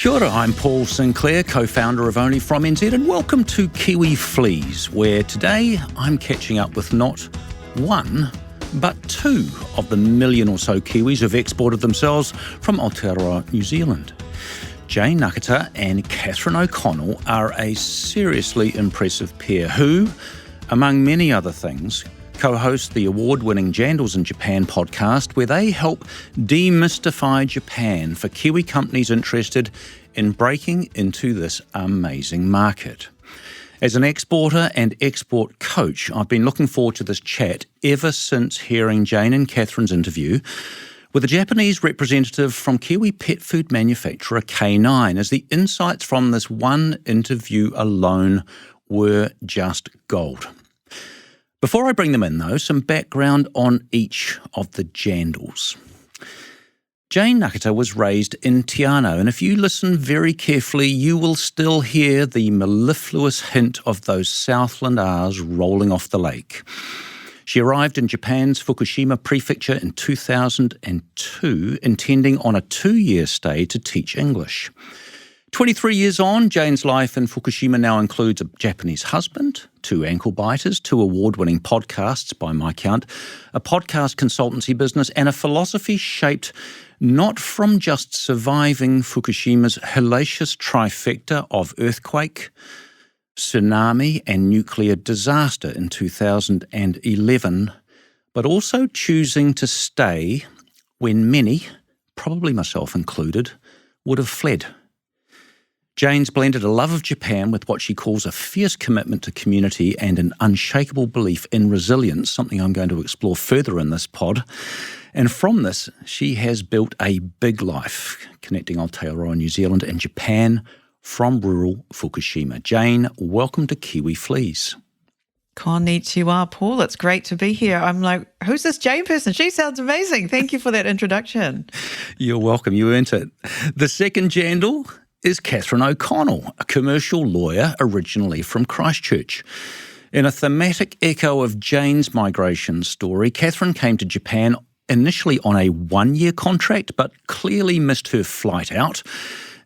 Kia ora, I'm Paul Sinclair, co-founder of Only From NZ, and welcome to Kiwi Fleas, where today I'm catching up with not one, but two of the million or so Kiwis who've exported themselves from Aotearoa, New Zealand. Jayne Nakata and Catherine O'Connell are a seriously impressive pair who, among many other things, co-host the award-winning Jandals in Japan podcast, where they help demystify Japan for Kiwi companies interested in breaking into this amazing market. As an exporter and export coach, I've been looking forward to this chat ever since hearing Jayne and Catherine's interview with a Japanese representative from Kiwi pet food manufacturer K9, as the insights from this one interview alone were just gold. Before I bring them in, though, some background on each of the Jandals. Jayne Nakata was raised in Te Anau, and if you listen very carefully, you will still hear the mellifluous hint of those Southland R's rolling off the lake. She arrived in Japan's Fukushima Prefecture in 2002, intending on a 2-year stay to teach English. 23 years on, Jayne's life in Fukushima now includes a Japanese husband, 2 ankle biters, 2 award-winning podcasts by my count, a podcast consultancy business, and a philosophy shaped not from just surviving Fukushima's hellacious trifecta of earthquake, tsunami and nuclear disaster in 2011, but also choosing to stay when many, probably myself included, would have fled. Jayne's blended a love of Japan with what she calls a fierce commitment to community and an unshakable belief in resilience, something I'm going to explore further in this pod. And from this, she has built a big life, connecting Aotearoa, New Zealand and Japan from rural Fukushima. Jayne, welcome to Kiwi Fleas. Konnichiwa, Paul. It's great to be here. I'm like, who's this Jayne person? She sounds amazing. Thank you for that introduction. You're welcome. You earned it. The second Jandal is Catherine O'Connell, a commercial lawyer originally from Christchurch. In a thematic echo of Jayne's migration story, Catherine came to Japan initially on a 1-year contract, but clearly missed her flight out,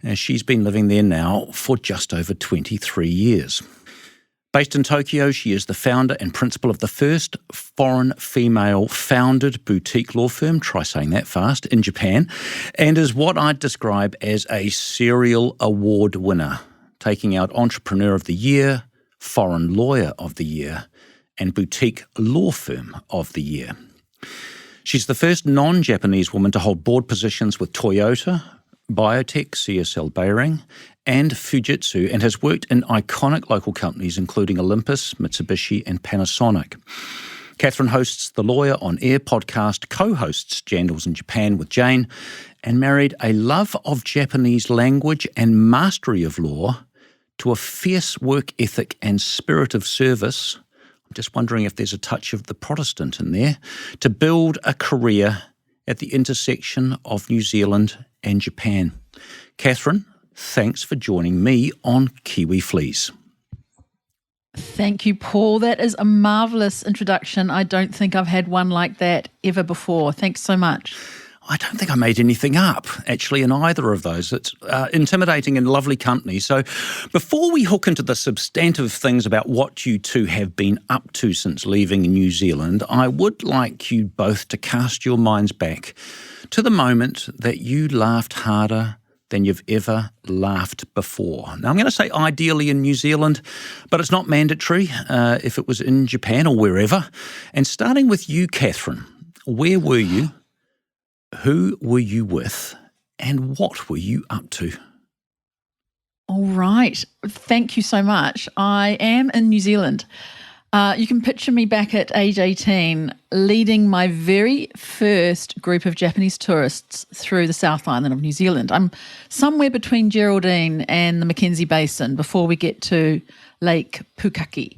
as she's been living there now for just over 23 years. Based in Tokyo, she is the founder and principal of the first foreign female-founded boutique law firm, try saying that fast, in Japan, and is what I'd describe as a serial award winner, taking out Entrepreneur of the Year, Foreign Lawyer of the Year, and Boutique Law Firm of the Year. She's the first non-Japanese woman to hold board positions with Toyota, Biotech, CSL Behring, and Fujitsu, and has worked in iconic local companies including Olympus, Mitsubishi and Panasonic. Catherine hosts the Lawyer on Air podcast, co-hosts Jandals in Japan with Jayne, and married a love of Japanese language and mastery of law to a fierce work ethic and spirit of service. I'm just wondering if there's a touch of the Protestant in there, to build a career at the intersection of New Zealand and Japan. Catherine, thanks for joining me on Kiwi Fleas. Thank you, Paul. That is a marvellous introduction. I don't think I've had one like that ever before. Thanks so much. I don't think I made anything up, actually, in either of those. It's intimidating and lovely company. So before we hook into the substantive things about what you two have been up to since leaving New Zealand, I would like you both to cast your minds back to the moment that you laughed harder than you've ever laughed before. Now, I'm going to say ideally in New Zealand, but it's not mandatory if it was in Japan or wherever. And starting with you, Catherine, where were you? Who were you with? And what were you up to? All right. Thank you so much. I am in New Zealand. You can picture me back at age 18 leading my very first group of Japanese tourists through the South Island of New Zealand. I'm somewhere between Geraldine and the Mackenzie Basin before we get to Lake Pukaki.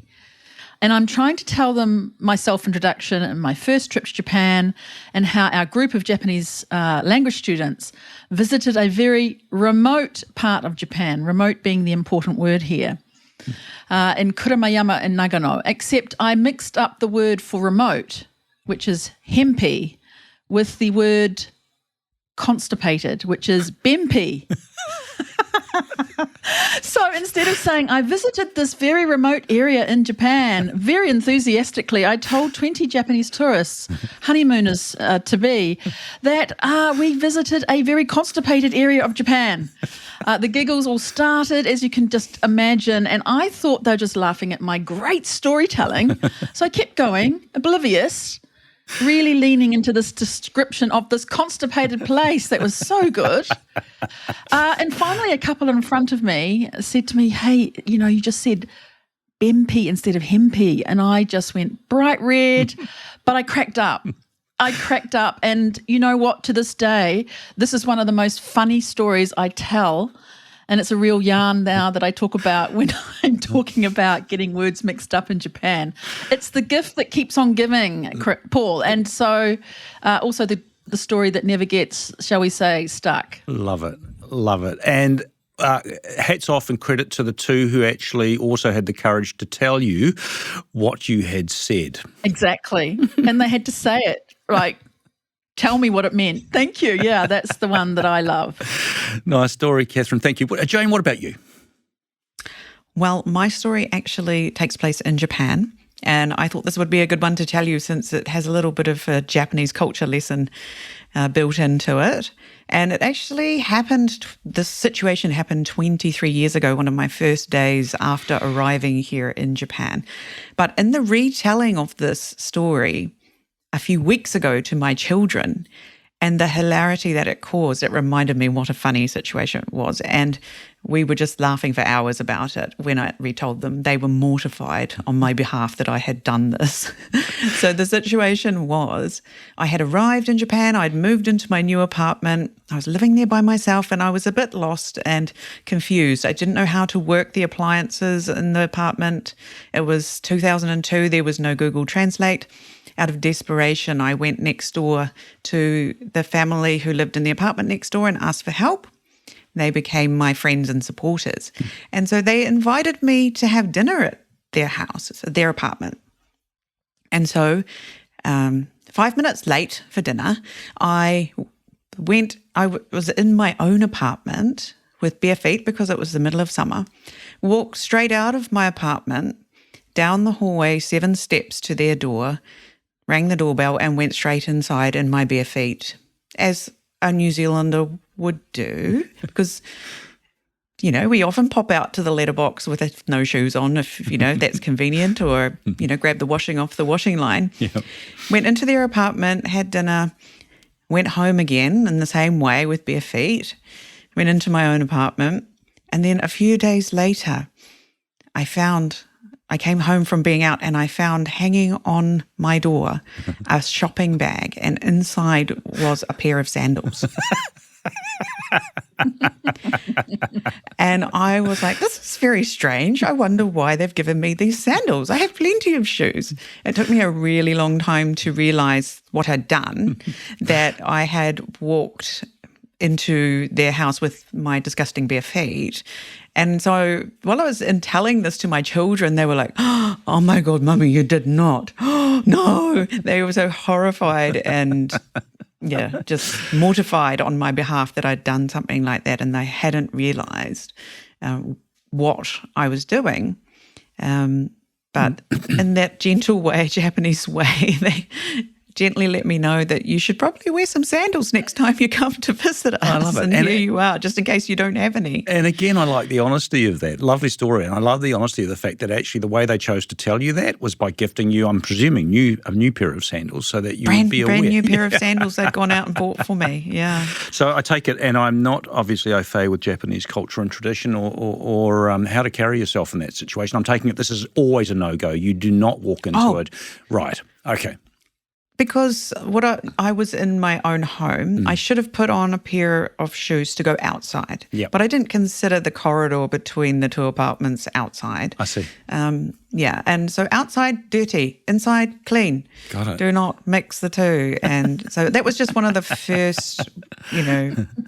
And I'm trying to tell them my self-introduction and my first trip to Japan and how our group of Japanese language students visited a very remote part of Japan, remote being the important word here, in Kuramayama in Nagano, except I mixed up the word for remote, which is hempi, with the word constipated, which is bempi. So instead of saying, I visited this very remote area in Japan, very enthusiastically, I told 20 Japanese tourists, honeymooners to be, that we visited a very constipated area of Japan. The giggles all started, as you can just imagine, and I thought they were just laughing at my great storytelling. So I kept going, oblivious, really leaning into this description of this constipated place that was so good. And finally, a couple in front of me said to me, hey, you just said Bempy instead of Hempy. And I just went bright red, but I cracked up. And you know what? To this day, this is one of the most funny stories I tell. And it's a real yarn now that I talk about when I'm talking about getting words mixed up in Japan. It's the gift that keeps on giving, Paul. And so also the story that never gets, shall we say, stuck. Love it. And hats off and credit to the two who actually also had the courage to tell you what you had said. Exactly. And they had to say it, like, tell me what it meant. Thank you. Yeah, that's the one that I love. Nice story, Catherine. Thank you. Jayne, what about you? Well, my story actually takes place in Japan, and I thought this would be a good one to tell you since it has a little bit of a Japanese culture lesson built into it. And it actually happened, this situation happened 23 years ago, one of my first days after arriving here in Japan. But in the retelling of this story a few weeks ago to my children, and the hilarity that it caused, it reminded me what a funny situation it was. And we were just laughing for hours about it when I retold them. They were mortified on my behalf that I had done this. So the situation was, I had arrived in Japan, I'd moved into my new apartment, I was living there by myself, and I was a bit lost and confused. I didn't know how to work the appliances in the apartment. It was 2002, there was no Google Translate. Out of desperation, I went next door to the family who lived in the apartment next door and asked for help. They became my friends and supporters. And so they invited me to have dinner at their house, their apartment. And so 5 minutes late for dinner, I was in my own apartment with bare feet because it was the middle of summer, walked straight out of my apartment, down the hallway, 7 steps to their door, rang the doorbell and went straight inside in my bare feet, as a New Zealander would do, because, we often pop out to the letterbox with no shoes on if, that's convenient, or, grab the washing off the washing line. Yep. Went into their apartment, had dinner, went home again in the same way with bare feet, went into my own apartment, and then a few days later, I came home from being out and I found hanging on my door a shopping bag, and inside was a pair of sandals. And I was like, this is very strange. I wonder why they've given me these sandals. I have plenty of shoes. It took me a really long time to realise what I'd done, that I had walked into their house with my disgusting bare feet. And so while I was telling this to my children, they were like, oh my God, Mummy, you did not. No. They were so horrified and, just mortified on my behalf that I'd done something like that, and they hadn't realised what I was doing. But in that gentle way, Japanese way, they gently let me know that you should probably wear some sandals next time you come to visit us. I love it. And here you are, just in case you don't have any. And again, I like the honesty of that. Lovely story. And I love the honesty of the fact that actually the way they chose to tell you that was by gifting you, I'm presuming, a new pair of sandals so that you would be aware. Brand new pair of sandals they'd gone out and bought for me, yeah. So I take it, and I'm not obviously au fait with Japanese culture and tradition or how to carry yourself in that situation. I'm taking it this is always a no-go. You do not walk into it. Right, okay. Because I was in my own home, I should have put on a pair of shoes to go outside. Yep. But I didn't consider the corridor between the two apartments outside. I see. And so outside, dirty, inside, clean. Got it. Do not mix the two. And so that was just one of the first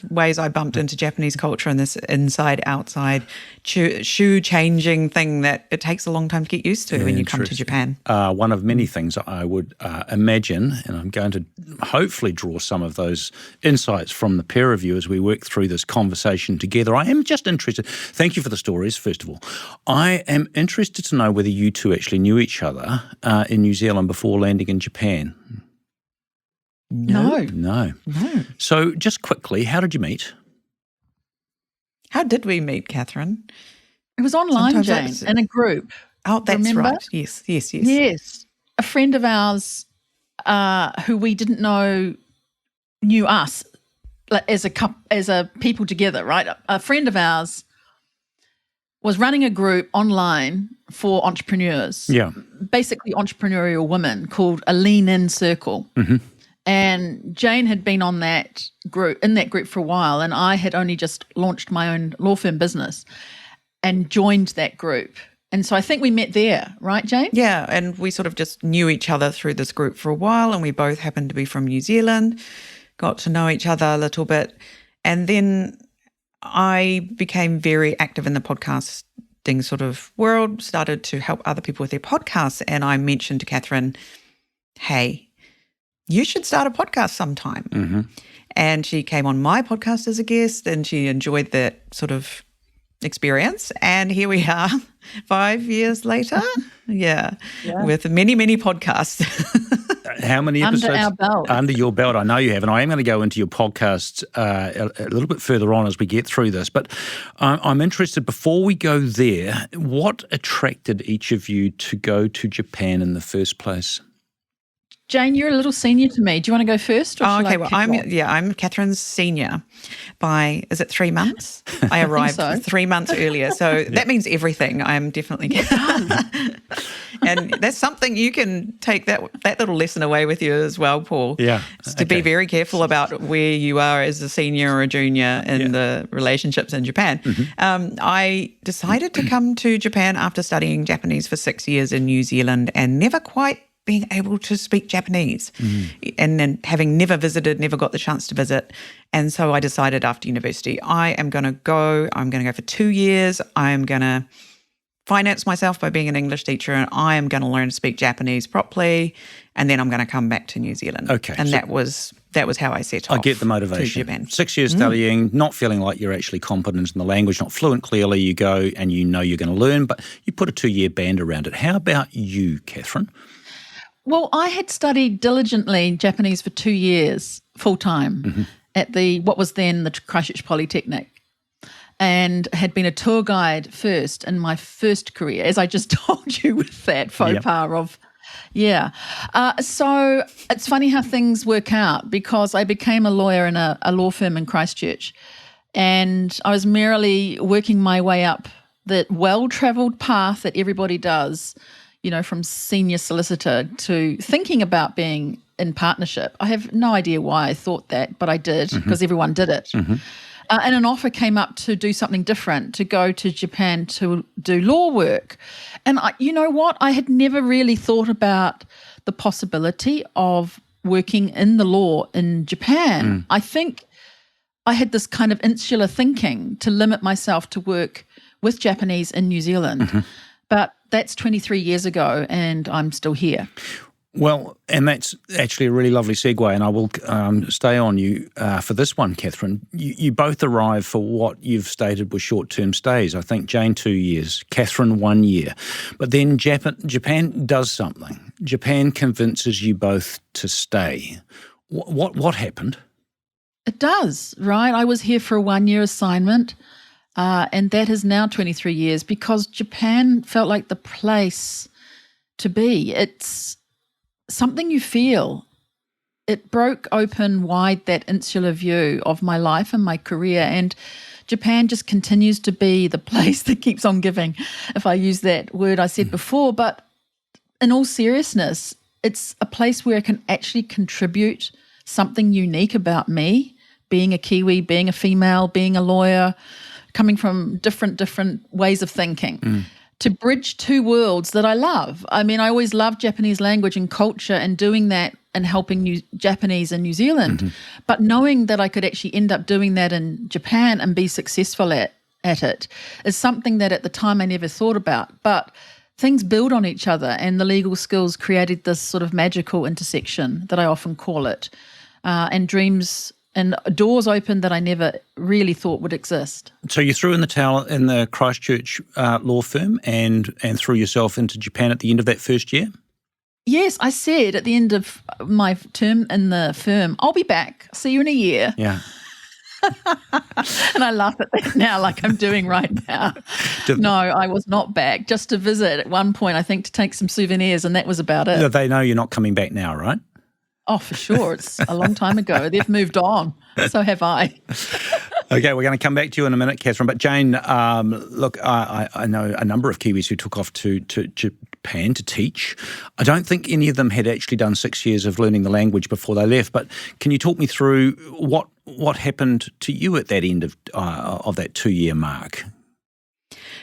ways I bumped into Japanese culture and this inside-outside shoe-changing thing that it takes a long time to get used to when you come to Japan. One of many things I would imagine, and I'm going to hopefully draw some of those insights from the pair of you as we work through this conversation together. I am just interested. Thank you for the stories, first of all. I am interested to know whether you two actually knew each other in New Zealand before landing in Japan. No. So just quickly, how did you meet? How did we meet, Catherine? It was online, Jane, in a group. Oh, that's Remember? right. Yes. Yes. A friend of ours who we didn't know knew us as a people together, right? A friend of ours was running a group online for entrepreneurs. Yeah. Basically entrepreneurial women called a Lean In Circle. Mm-hmm. And Jayne had been in that group for a while, and I had only just launched my own law firm business and joined that group. And so I think we met there, right, Jayne? Yeah, and we sort of just knew each other through this group for a while, and we both happened to be from New Zealand, got to know each other a little bit. And then I became very active in the podcasting sort of world, started to help other people with their podcasts, and I mentioned to Catherine, hey, you should start a podcast sometime. Mm-hmm. And she came on my podcast as a guest, and she enjoyed that sort of experience. And here we are 5 years later. Yeah. With many, many podcasts. How many episodes? Under our belt. Under your belt, I know you have. And I am going to go into your podcast a little bit further on as we get through this. But I'm interested, before we go there, what attracted each of you to go to Japan in the first place? Jayne, you're a little senior to me. Do you want to go first? Or okay. Well, I'm Catherine's senior by, is it 3 months? I arrived 3 months earlier. So that means everything. I'm definitely and that's something you can take that little lesson away with you as well, Paul. Yeah. To be very careful about where you are as a senior or a junior in the relationships in Japan. Mm-hmm. I decided to come to Japan after studying Japanese for 6 years in New Zealand and never quite being able to speak Japanese and then having never got the chance to visit. And so I decided after university, I'm going to go for 2 years. I'm going to finance myself by being an English teacher, and I am going to learn to speak Japanese properly, and then I'm going to come back to New Zealand. Okay. And that was how I set off. I get the motivation. To Japan. 6 years studying, not feeling like you're actually competent in the language, not fluent clearly, you go and you know you're going to learn, but you put a 2-year band around it. How about you, Catherine? Well, I had studied diligently Japanese for 2 years, full-time, at what was then the Christchurch Polytechnic, and had been a tour guide first in my first career, as I just told you with that faux pas of, so it's funny how things work out, because I became a lawyer in a law firm in Christchurch, and I was merrily working my way up the well-travelled path that everybody does, from senior solicitor to thinking about being in partnership. I have no idea why I thought that, but I did, because everyone did it. And an offer came up to do something different, to go to Japan to do law work. And you know what? I had never really thought about the possibility of working in the law in Japan. I think I had this kind of insular thinking to limit myself to work with Japanese in New Zealand. But that's 23 years ago, and I'm still here. Well, and that's actually a really lovely segue, and I will stay on you for this one, Catherine. You both arrived for what you've stated were short-term stays. I think Jayne 2 years, Catherine 1 year. But then Japan does something. Japan convinces you both to stay. What happened? It does, right? I was here for a 1-year assignment. And that is now 23 years, because Japan felt like the place to be. It's something you feel. It broke open wide that insular view of my life and my career, and Japan just continues to be the place that keeps on giving, if I use that word I said before. But in all seriousness, it's a place where I can actually contribute something unique about me, being a Kiwi, being a female, being a lawyer, coming from different ways of thinking, to bridge two worlds that I love. I mean, I always loved Japanese language and culture, and doing that in helping Japanese in New Zealand. But knowing that I could actually end up doing that in Japan and be successful at it is something that at the time I never thought about. But things build on each other, and the legal skills created this sort of magical intersection that I often call it, and dreams and doors opened that I never really thought would exist. So you threw in the towel in the Christchurch law firm and threw yourself into Japan at the end of that first year? Yes, I said at the end of my term in the firm, I'll be back. See you in a year. Yeah. And I laugh at that now like I'm doing right now. No, I was not back. Just to visit at one point, I think, to take some souvenirs, and that was about it. They know you're not coming back now, right? Oh, for sure. It's a long time ago. They've moved on. So have I. Okay, we're going to come back to you in a minute, Catherine. But Jayne, look, I know a number of Kiwis who took off to Japan to teach. I don't think any of them had actually done 6 years of learning the language before they left. But can you talk me through what happened to you at that end of that 2-year mark?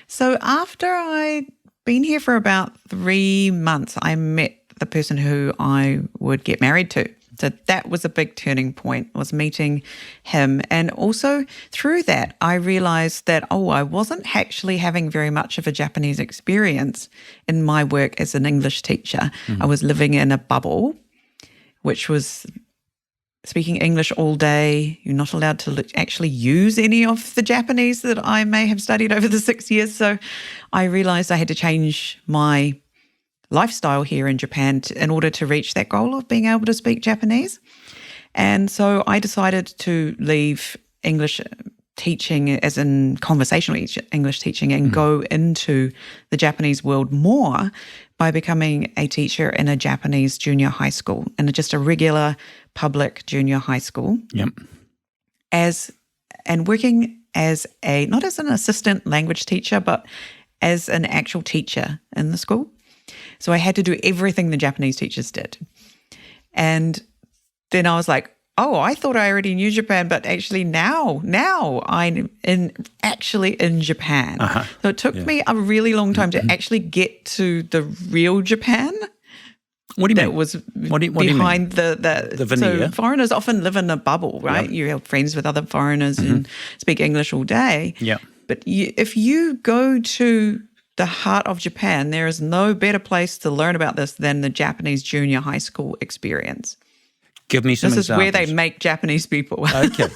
So after I'd been here for about 3 months, I met the person who I would get married to. So that was a big turning point, was meeting him. And also through that, I realized that, I wasn't actually having very much of a Japanese experience in my work as an English teacher. I was living in a bubble, which was speaking English all day. You're not allowed to actually use any of the Japanese that I may have studied over the 6 years. So I realized I had to change my lifestyle here in Japan in order to reach that goal of being able to speak Japanese. And so I decided to leave English teaching, as in conversational English teaching, and go into the Japanese world more by becoming a teacher in a Japanese junior high school, and just a regular public junior high school. Yep. And working as not as an assistant language teacher, but as an actual teacher in the school. So I had to do everything the Japanese teachers did. And then I was like, I thought I already knew Japan, but actually now I'm actually in Japan. So it took me a really long time to actually get to the real Japan. What do you mean? That was what do you behind mean? The veneer. So foreigners often live in a bubble, right? Yep. You have friends with other foreigners and speak English all day. Yeah. But if you go to the heart of Japan, there is no better place to learn about this than the Japanese junior high school experience. Give me some examples. This is where they make Japanese people. Okay.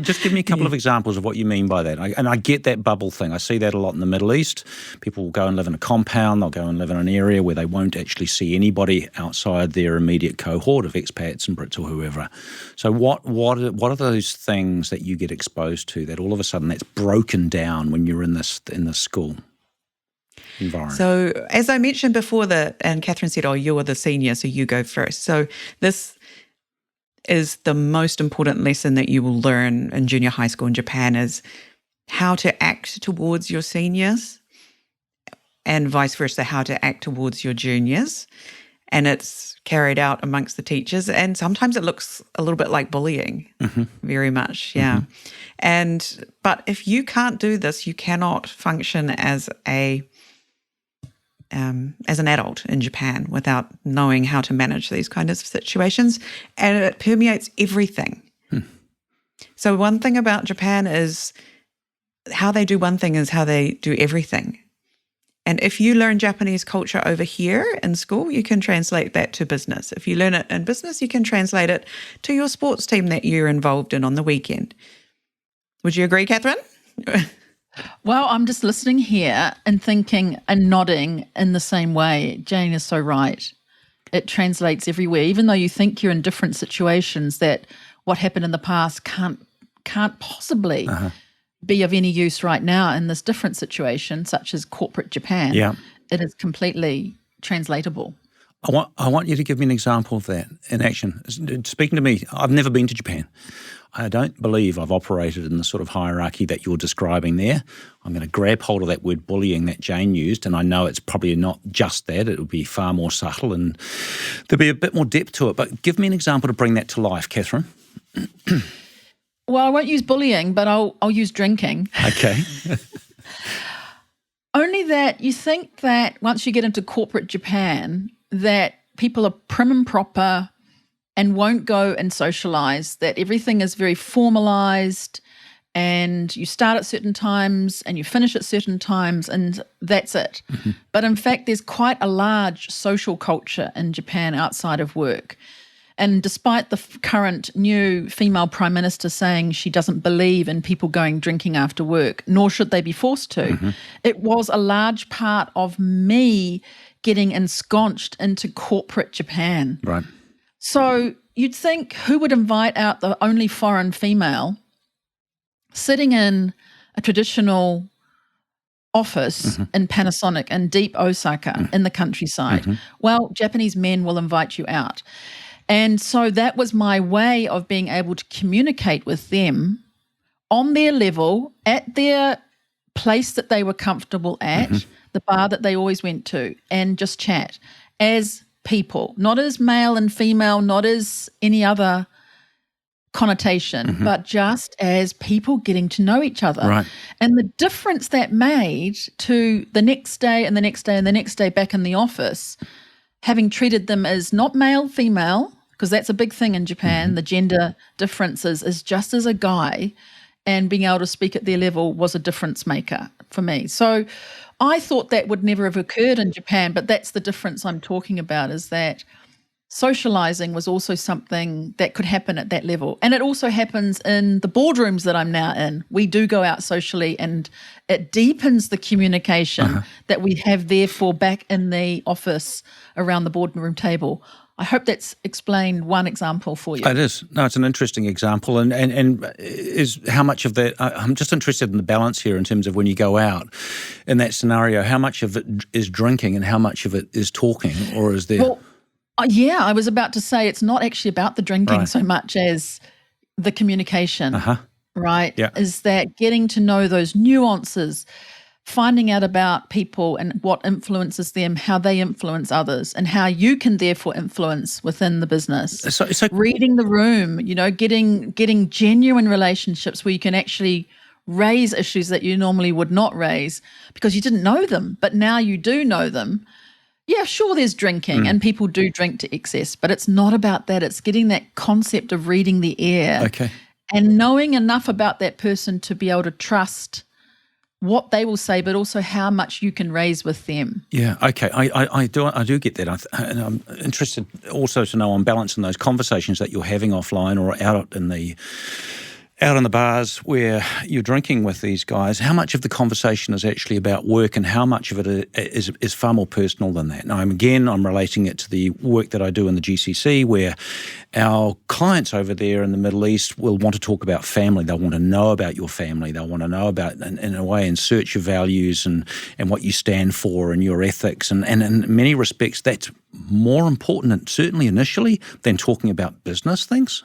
Just give me a couple of examples of what you mean by that. And I get that bubble thing. I see that a lot in the Middle East. People will go and live in a compound. They'll go and live in an area where they won't actually see anybody outside their immediate cohort of expats and Brits or whoever. So what are those things that you get exposed to that all of a sudden that's broken down when you're in this school environment? So as I mentioned before, and Catherine said, you're the senior, so you go first. So this is the most important lesson that you will learn in junior high school in Japan, is how to act towards your seniors and vice versa, how to act towards your juniors. And it's carried out amongst the teachers. And sometimes it looks a little bit like bullying, very much, yeah. But if you can't do this, you cannot function as an adult in Japan without knowing how to manage these kind of situations. And it permeates everything. So one thing about Japan is how they do one thing is how they do everything. And if you learn Japanese culture over here in school, you can translate that to business. If you learn it in business, you can translate it to your sports team that you're involved in on the weekend. Would you agree, Catherine? Well, I'm just listening here and thinking and nodding in the same way. Jayne is so right. It translates everywhere, even though you think you're in different situations, that what happened in the past can't possibly be of any use right now in this different situation, such as corporate Japan. Yeah. It is completely translatable. I want you to give me an example of that in action. Speaking to me, I've never been to Japan. I don't believe I've operated in the sort of hierarchy that you're describing there. I'm going to grab hold of that word bullying that Jayne used, and I know it's probably not just that. It would be far more subtle and there'll be a bit more depth to it. But give me an example to bring that to life, Catherine. Well, I won't use bullying, but I'll use drinking. Okay. Only that you think that once you get into corporate Japan, that people are prim and proper, and won't go and socialize, that everything is very formalized and you start at certain times and you finish at certain times and that's it. But in fact, there's quite a large social culture in Japan outside of work. And despite the current new female prime minister saying she doesn't believe in people going drinking after work, nor should they be forced to, it was a large part of me getting ensconced into corporate Japan. Right. So you'd think, who would invite out the only foreign female sitting in a traditional office in Panasonic in deep Osaka in the countryside? Well, Japanese men will invite you out. And so that was my way of being able to communicate with them on their level, at their place that they were comfortable at, the bar that they always went to, and just chat as people, not as male and female, not as any other connotation, but just as people getting to know each other. Right. And the difference that made to the next day and the next day and the next day back in the office, having treated them as not male, female, because that's a big thing in Japan, the gender differences, is just as a guy, and being able to speak at their level was a difference maker for me. So I thought that would never have occurred in Japan, but that's the difference I'm talking about, is that socializing was also something that could happen at that level. And it also happens in the boardrooms that I'm now in. We do go out socially, and it deepens the communication that we have therefore back in the office around the boardroom table. I hope that's explained one example for you. It is. No, it's an interesting example. And is how much of that, I'm just interested in the balance here in terms of when you go out in that scenario, how much of it is drinking and how much of it is talking, or is there... Well, yeah, I was about to say it's not actually about the drinking so much as the communication, right? Yeah. Is that getting to know those nuances, finding out about people and what influences them, how they influence others, and how you can therefore influence within the business. So reading the room, getting genuine relationships where you can actually raise issues that you normally would not raise because you didn't know them, but now you do know them. Yeah, sure, there's drinking and people do drink to excess, but it's not about that. It's getting that concept of reading the air and knowing enough about that person to be able to trust what they will say, but also how much you can raise with them. Yeah, okay, I do get that. And I'm interested also to know on balance in those conversations that you're having offline or out in the bars where you're drinking with these guys, how much of the conversation is actually about work and how much of it is far more personal than that? Now, I'm relating it to the work that I do in the GCC, where our clients over there in the Middle East will want to talk about family. They'll want to know about your family. They'll want to know about, in a way, insert your values and what you stand for and your ethics. And in many respects, that's more important, certainly initially, than talking about business things.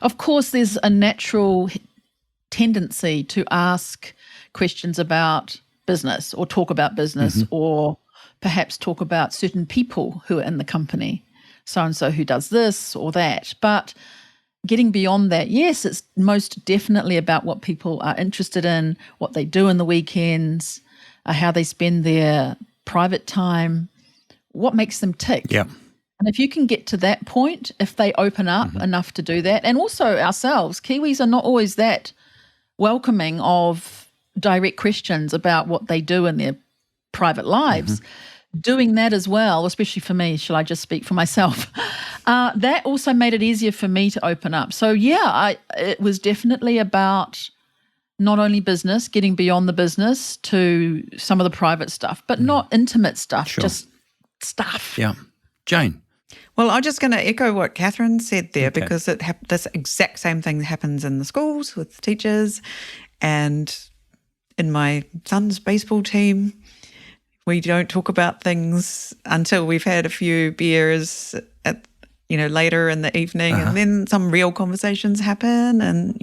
Of course, there's a natural tendency to ask questions about business or talk about business or perhaps talk about certain people who are in the company, so-and-so who does this or that. But getting beyond that, yes, it's most definitely about what people are interested in, what they do in the weekends, how they spend their private time, what makes them tick. Yeah. And if you can get to that point, if they open up enough to do that, and also ourselves, Kiwis are not always that welcoming of direct questions about what they do in their private lives. Doing that as well, especially for me, shall I just speak for myself, that also made it easier for me to open up. So yeah, it was definitely about not only business, getting beyond the business to some of the private stuff, but not intimate stuff, just stuff. Yeah. Jayne. Well, I'm just going to echo what Catherine said there because this exact same thing happens in the schools with teachers, and in my son's baseball team, we don't talk about things until we've had a few beers at later in the evening, and then some real conversations happen, and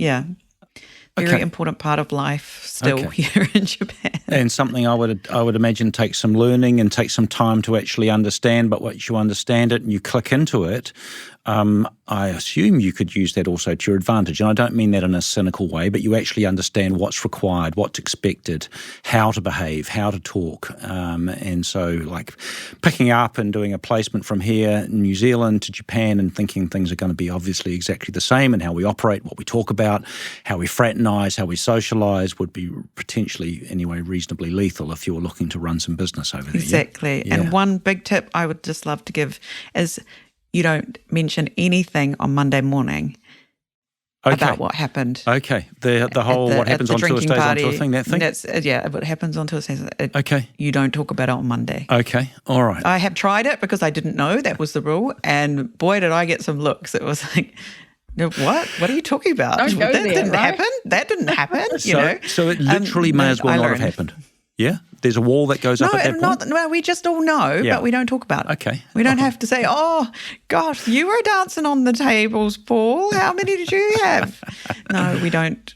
very important part of life still here in Japan. And something I would imagine takes some learning and takes some time to actually understand, but once you understand it and you click into it, I assume you could use that also to your advantage. And I don't mean that in a cynical way, but you actually understand what's required, what's expected, how to behave, how to talk. And so like picking up and doing a placement from here in New Zealand to Japan and thinking things are going to be obviously exactly the same, and how we operate, what we talk about, how we fraternise, how we socialise would be potentially anyway reasonably lethal if you were looking to run some business over there. Exactly. Yeah. And one big tip I would just love to give is you don't mention anything on Monday morning about what happened. Okay. The whole what happens on tour stays on tour thing, that thing? What happens on tour stays. Okay. You don't talk about it on Monday. Okay. All right. I have tried it because I didn't know that was the rule. And boy, did I get some looks. It was like, no, what? What are you talking about? Don't go that there, didn't right? happen. That didn't happen. So it literally may as well not have happened. Yeah? There's a wall that goes up at that point? No, we just all know, but we don't talk about it. Okay. We don't have to say, oh, gosh, you were dancing on the tables, Paul. How many did you have? No, we don't.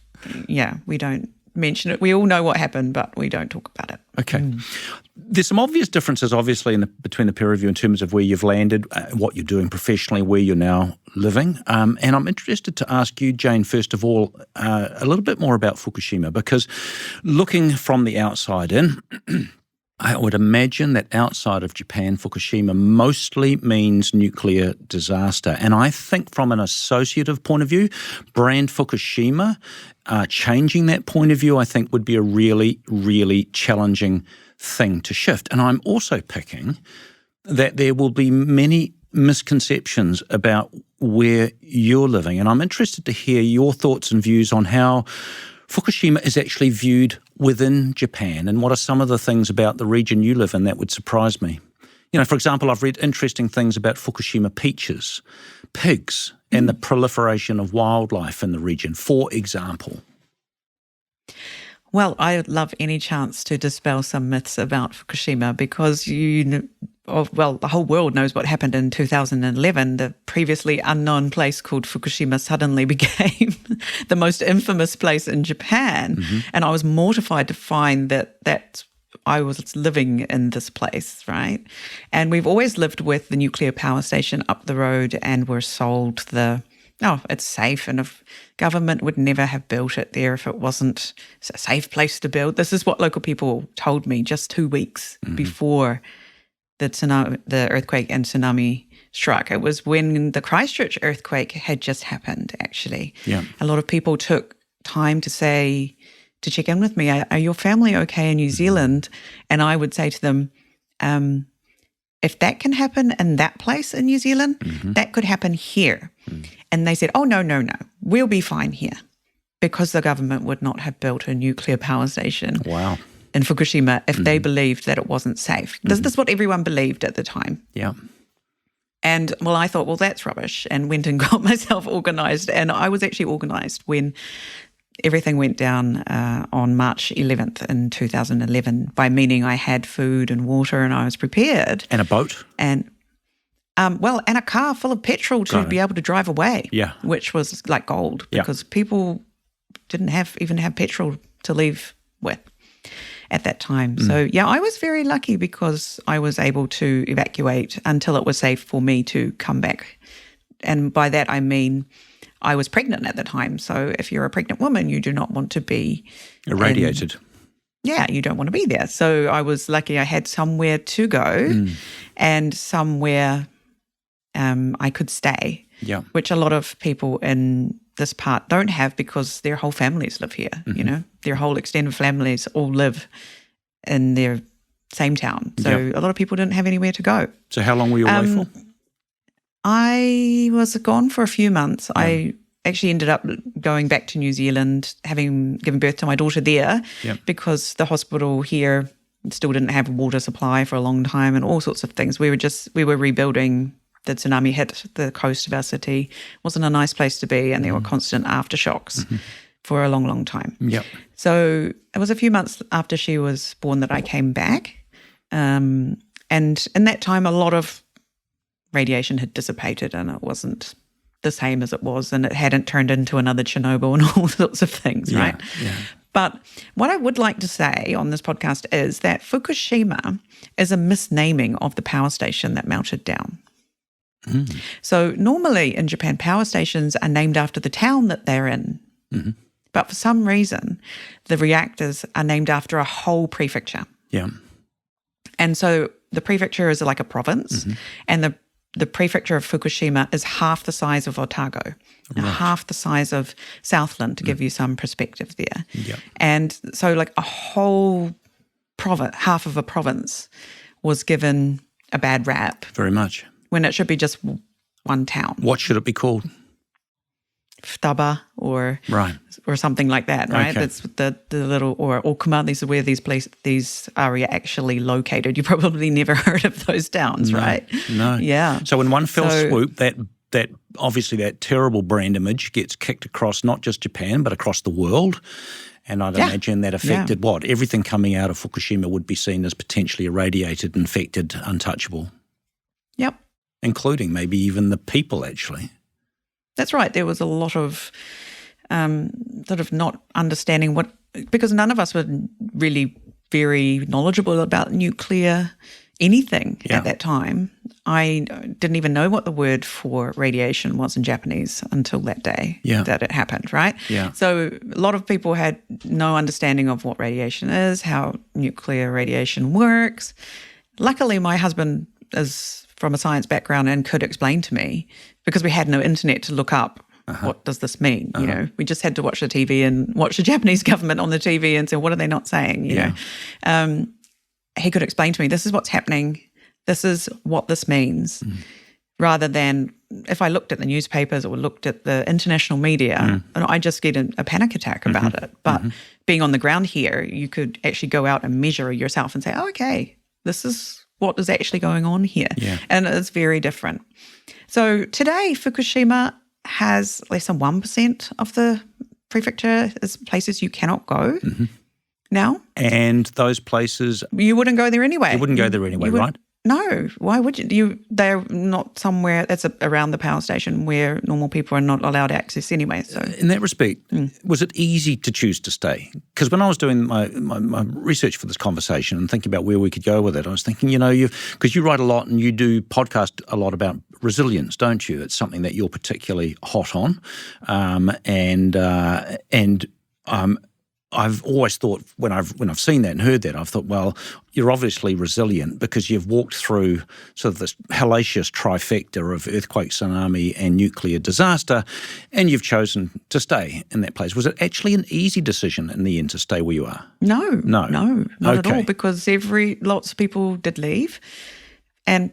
Yeah, we don't mention it. We all know what happened, but we don't talk about it. Okay. There's some obvious differences, obviously, between the peer review in terms of where you've landed, what you're doing professionally, where you're now living. And I'm interested to ask you, Jayne, first of all, a little bit more about Fukushima, because looking from the outside in, I would imagine that outside of Japan, Fukushima mostly means nuclear disaster. And I think from an associative point of view, brand Fukushima, changing that point of view, I think would be a really, really challenging thing to shift. And I'm also picking that there will be many misconceptions about where you're living. And I'm interested to hear your thoughts and views on how Fukushima is actually viewed within Japan, and what are some of the things about the region you live in that would surprise me? You know, for example, I've read interesting things about Fukushima peaches, pigs, and the proliferation of wildlife in the region, for example. Well, I would love any chance to dispel some myths about Fukushima because the whole world knows what happened in 2011. The previously unknown place called Fukushima suddenly became the most infamous place in Japan. Mm-hmm. And I was mortified to find that I was living in this place, right? And we've always lived with the nuclear power station up the road, and we're sold it's safe, and if government would never have built it there if it wasn't a safe place to build. This is what local people told me just 2 weeks before the earthquake and tsunami struck. It was when the Christchurch earthquake had just happened, actually. Yeah. A lot of people took time to check in with me, are your family okay in New Zealand? And I would say to them, if that can happen in that place in New Zealand, that could happen here. And they said, oh, no, we'll be fine here, because the government would not have built a nuclear power station in Fukushima if they believed that it wasn't safe. This is what everyone believed at the time. Yeah. And, well, I thought, well, that's rubbish, and went and got myself organised. And I was actually organised when everything went down on March 11th in 2011, by meaning I had food and water and I was prepared. And a boat? And a car full of petrol to be able to drive away, which was like gold, because people didn't even have petrol to leave with at that time. So, I was very lucky because I was able to evacuate until it was safe for me to come back. And by that I mean I was pregnant at the time. So if you're a pregnant woman, you do not want to be irradiated. You don't want to be there. So I was lucky I had somewhere to go and somewhere I could stay, which a lot of people in this part don't have, because their whole families live here, you know. Their whole extended families all live in their same town. So a lot of people didn't have anywhere to go. So how long were you away for? I was gone for a few months. I actually ended up going back to New Zealand, having given birth to my daughter there, because the hospital here still didn't have a water supply for a long time and all sorts of things. We were rebuilding. The tsunami hit the coast of our city. It wasn't a nice place to be, and there were constant aftershocks for a long, long time. Yep. So it was a few months after she was born that I came back. And in that time, a lot of radiation had dissipated, and it wasn't the same as it was, and it hadn't turned into another Chernobyl and all sorts of things, right? Yeah. But what I would like to say on this podcast is that Fukushima is a misnaming of the power station that melted down. So normally in Japan, power stations are named after the town that they're in. But for some reason, the reactors are named after a whole prefecture. Yeah. And so the prefecture is like a province, and the prefecture of Fukushima is half the size of Otago, and half the size of Southland, to give you some perspective there. Yeah. And so like a whole province, half of a province was given a bad rap Very much. when it should be just one town. What should it be called? Futaba or something like that, right? Okay. That's the little, or Okuma, these are where these are actually located. You probably never heard of those towns, right? No. Yeah. So in one fell swoop, that obviously that terrible brand image gets kicked across not just Japan but across the world. And I'd imagine that affected what? Everything coming out of Fukushima would be seen as potentially irradiated, infected, untouchable. Yep. Including maybe even the people, actually. That's right. There was a lot of sort of not understanding because none of us were really very knowledgeable about nuclear anything at that time. I didn't even know what the word for radiation was in Japanese until that day that it happened, right? Yeah. So a lot of people had no understanding of what radiation is, how nuclear radiation works. Luckily, my husband is from a science background and could explain to me, because we had no internet to look up what does this mean. You know, we just had to watch the TV and watch the Japanese government on the TV and say, what are they not saying? You know, he could explain to me, this is what's happening, this is what this means, rather than if I looked at the newspapers or looked at the international media, and I just get a panic attack about it. But being on the ground here, you could actually go out and measure yourself and say, oh, okay, this is what is actually going on here. Yeah. And it's very different. So today, Fukushima has less than 1% of the prefecture as places you cannot go now. And those places... You wouldn't go there anyway. You wouldn't go there anyway, right? No. Why would you? They're not somewhere that's around the power station where normal people are not allowed access anyway. So in that respect, was it easy to choose to stay? Because when I was doing my research for this conversation and thinking about where we could go with it, I was thinking, because you write a lot and you do podcast a lot about resilience, don't you? It's something that you're particularly hot on, I've always thought when I've seen that and heard that, I've thought, well, you're obviously resilient because you've walked through sort of this hellacious trifecta of earthquake, tsunami and nuclear disaster, and you've chosen to stay in that place. Was it actually an easy decision in the end to stay where you are? No, not at all, because lots of people did leave. And,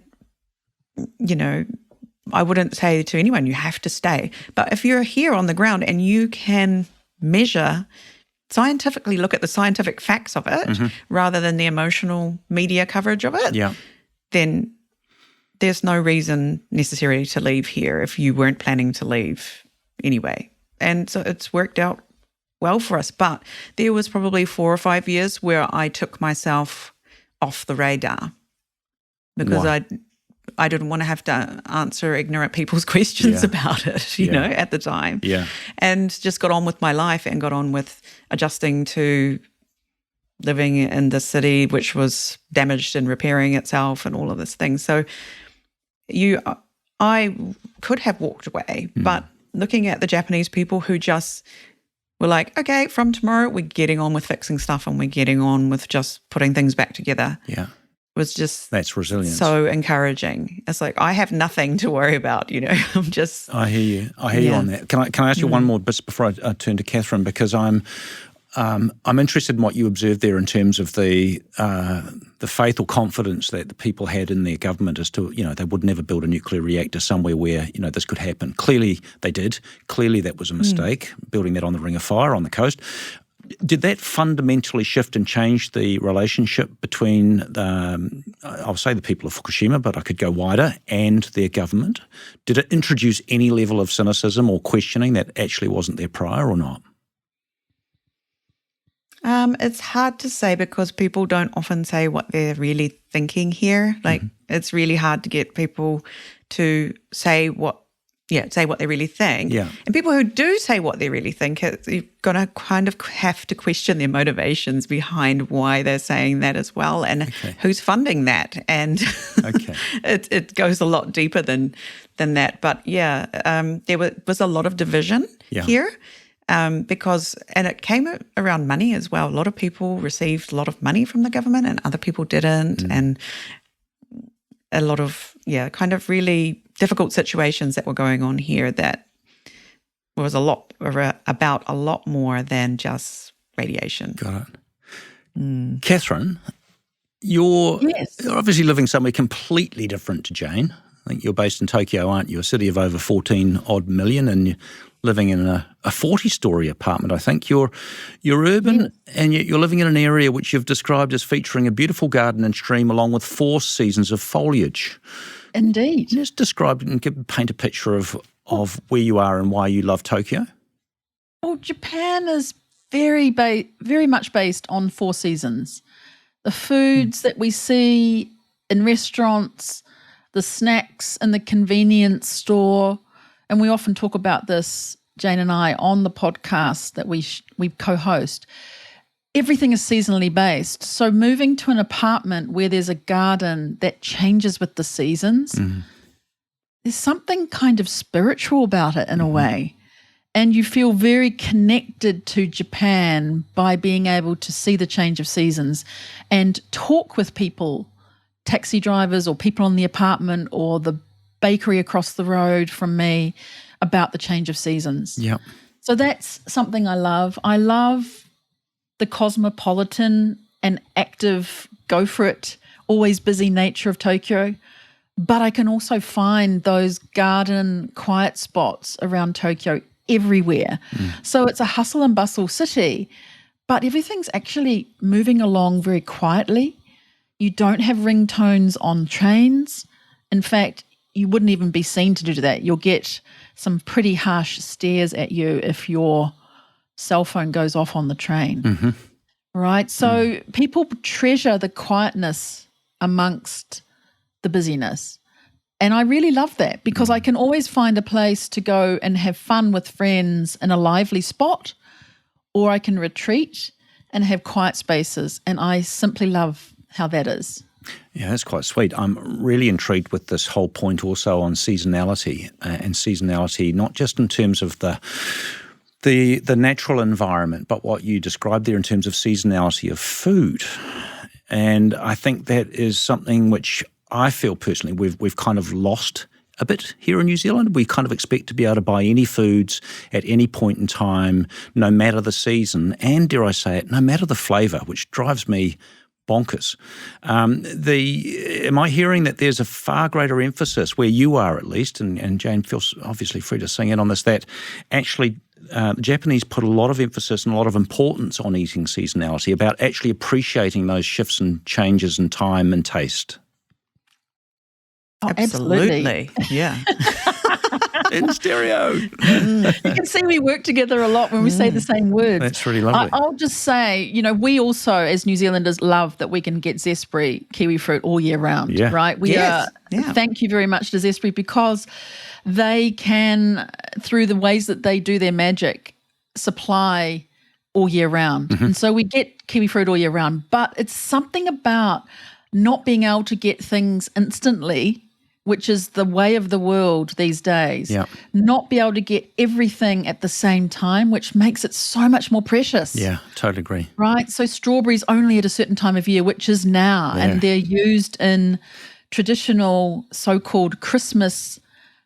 I wouldn't say to anyone, you have to stay. But if you're here on the ground and you can scientifically look at the scientific facts of it rather than the emotional media coverage of it, then there's no reason necessarily to leave here if you weren't planning to leave anyway. And so it's worked out well for us. But there was probably 4 or 5 years where I took myself off the radar because I didn't want to have to answer ignorant people's questions about it, you know, at the time. Yeah. And just got on with my life and got on with adjusting to living in the city, which was damaged and repairing itself and all of this thing. So I could have walked away, but looking at the Japanese people who just were like, okay, from tomorrow we're getting on with fixing stuff and we're getting on with just putting things back together. Yeah. Was just that's resilience. So encouraging. It's like I have nothing to worry about, I'm just. I hear you. I hear you on that. Can I ask you one more bit before I turn to Catherine, because I'm interested in what you observed there in terms of the faith or confidence that the people had in their government as to they would never build a nuclear reactor somewhere where this could happen. Clearly they did. Clearly that was a mistake, building that on the Ring of Fire on the coast. Did that fundamentally shift and change the relationship between, I'll say the people of Fukushima, but I could go wider, and their government? Did it introduce any level of cynicism or questioning that actually wasn't there prior or not? It's hard to say because people don't often say what they're really thinking here. Like it's really hard to get people to say what say what they really think. Yeah. And people who do say what they really think, you're going to kind of have to question their motivations behind why they're saying that as well, and who's funding that. And it goes a lot deeper than that. But there was a lot of division here because, and it came around money as well. A lot of people received a lot of money from the government and other people didn't. And a lot of, kind of really difficult situations that were going on here that was about a lot more than just radiation. Got it. Catherine, you're obviously living somewhere completely different to Jayne. I think you're based in Tokyo, aren't you? A city of over 14-odd million, and you're living in a 40-storey apartment, I think. You're urban, and yet you're living in an area which you've described as featuring a beautiful garden and stream along with 4 seasons of foliage. Indeed. Just describe and paint a picture of where you are and why you love Tokyo. Well, Japan is very much based on 4 seasons. The foods that we see in restaurants, the snacks in the convenience store, and we often talk about this, Jayne and I, on the podcast that we co-host. Everything is seasonally based. So moving to an apartment where there's a garden that changes with the seasons, there's something kind of spiritual about it in a way. And you feel very connected to Japan by being able to see the change of seasons and talk with people, taxi drivers or people in the apartment or the bakery across the road from me, about the change of seasons. Yeah. So that's something I love. I love the cosmopolitan and active, go for it, always busy nature of Tokyo. But I can also find those garden quiet spots around Tokyo everywhere. So it's a hustle and bustle city, but everything's actually moving along very quietly. You don't have ringtones on trains. In fact, you wouldn't even be seen to do that. You'll get some pretty harsh stares at you if your cell phone goes off on the train. Right? So people treasure the quietness amongst the busyness. And I really love that because I can always find a place to go and have fun with friends in a lively spot, or I can retreat and have quiet spaces. And I simply love how that is. Yeah, that's quite sweet. I'm really intrigued with this whole point also on seasonality and seasonality, not just in terms of the natural environment, but what you described there in terms of seasonality of food. And I think that is something which I feel personally we've kind of lost a bit here in New Zealand. We kind of expect to be able to buy any foods at any point in time, no matter the season, and dare I say it, no matter the flavour, which drives me bonkers. Am I hearing that there's a far greater emphasis, where you are at least, and Jayne feels obviously free to sing in on this, that actually the Japanese put a lot of emphasis and a lot of importance on eating seasonality, about actually appreciating those shifts and changes in time and taste? Oh, absolutely. Yeah. In stereo. You can see we work together a lot when we say the same words. That's really lovely. I'll just say, we also, as New Zealanders, love that we can get Zespri kiwi fruit all year round, right? Thank you very much to Zespri, because they can, through the ways that they do their magic, supply all year round. And so we get kiwi fruit all year round. But it's something about not being able to get things instantly, which is the way of the world these days, not be able to get everything at the same time, which makes it so much more precious. Yeah, totally agree. Right? So strawberries only at a certain time of year, which is now, and they're used in traditional so-called Christmas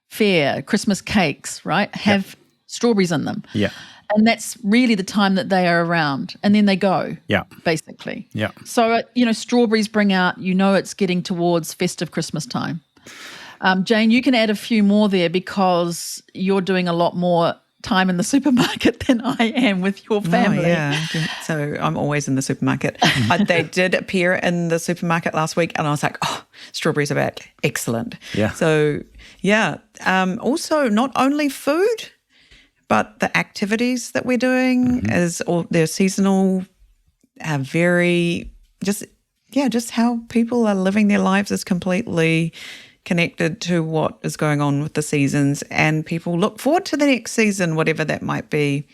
fare, Christmas cakes, right, have strawberries in them. Yeah. And that's really the time that they are around, and then they go, basically. Yeah. So, strawberries bring out, it's getting towards festive Christmas time. Jayne, you can add a few more there because you're doing a lot more time in the supermarket than I am with your family. Oh, yeah. So I'm always in the supermarket. They did appear in the supermarket last week, and I was like, strawberries are back. Excellent. Yeah. So, also, not only food, but the activities that we're doing they're seasonal, just how people are living their lives is completely connected to what is going on with the seasons, and people look forward to the next season, whatever that might be.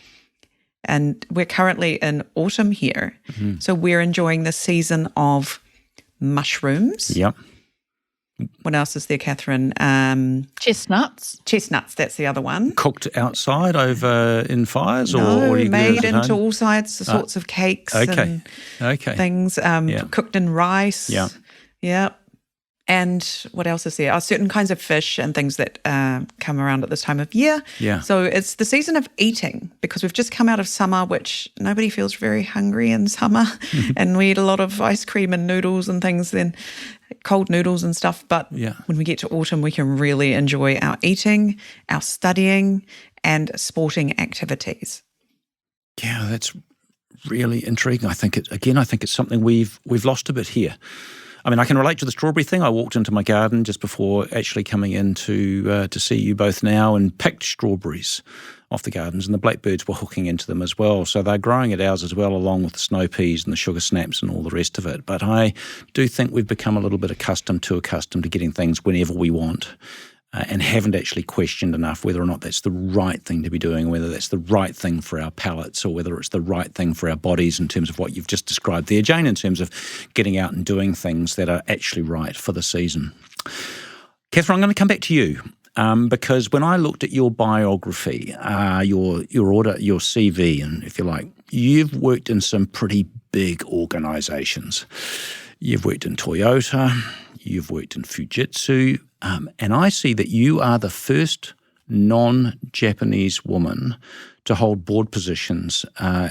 And we're currently in autumn here. So we're enjoying the season of mushrooms. Yep. What else is there, Catherine? Chestnuts. Chestnuts, that's the other one. Cooked outside over in fires, No, or do you made do it at into home? all sorts of cakes Okay. and things, cooked in rice. Yeah. Yeah. And what else is there? Certain kinds of fish and things that come around at this time of year. Yeah. So it's the season of eating, because we've just come out of summer, which nobody feels very hungry in summer. And we eat a lot of ice cream and noodles and things, then cold noodles and stuff. But when we get to autumn, we can really enjoy our eating, our studying, and sporting activities. Yeah, that's really intriguing. I think it's something we've lost a bit here. I mean, I can relate to the strawberry thing. I walked into my garden just before actually coming in to see you both now, and picked strawberries off the gardens, and the blackbirds were hooking into them as well. So they're growing at ours as well, along with the snow peas and the sugar snaps and all the rest of it. But I do think we've become a little bit accustomed to getting things whenever we want, and haven't actually questioned enough whether or not that's the right thing to be doing, whether that's the right thing for our palates, or whether it's the right thing for our bodies, in terms of what you've just described there, Jayne, in terms of getting out and doing things that are actually right for the season. Catherine, I'm going to come back to you, because when I looked at your biography, your CV, and if you like, you've worked in some pretty big organisations. You've worked in Toyota, you've worked in Fujitsu, and I see that you are the first non-Japanese woman to hold board positions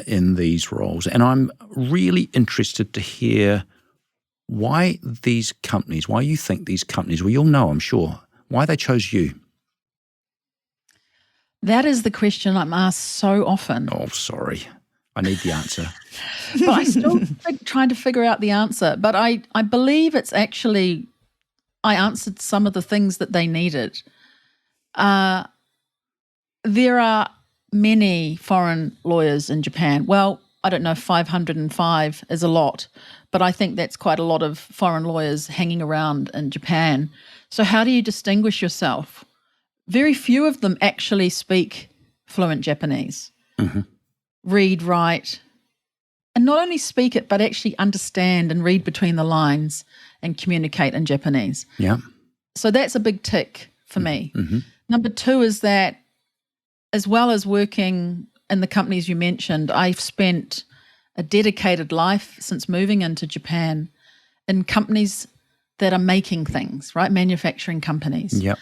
in these roles. And I'm really interested to hear why you think these companies, well, you'll know, I'm sure, why they chose you. That is the question I'm asked so often. Oh, sorry. I need the answer. But I still trying to figure out the answer. But I believe it's actually, I answered some of the things that they needed. There are many foreign lawyers in Japan. Well, I don't know if 505 is a lot, but I think that's quite a lot of foreign lawyers hanging around in Japan. So how do you distinguish yourself? Very few of them actually speak fluent Japanese. Mm-hmm. Read, write, and not only speak it, but actually understand and read between the lines and communicate in Japanese. Yeah. So that's a big tick for me. Mm-hmm. Number two is that, as well as working in the companies you mentioned, I've spent a dedicated life since moving into Japan in companies that are making things, right? Manufacturing companies. Yep.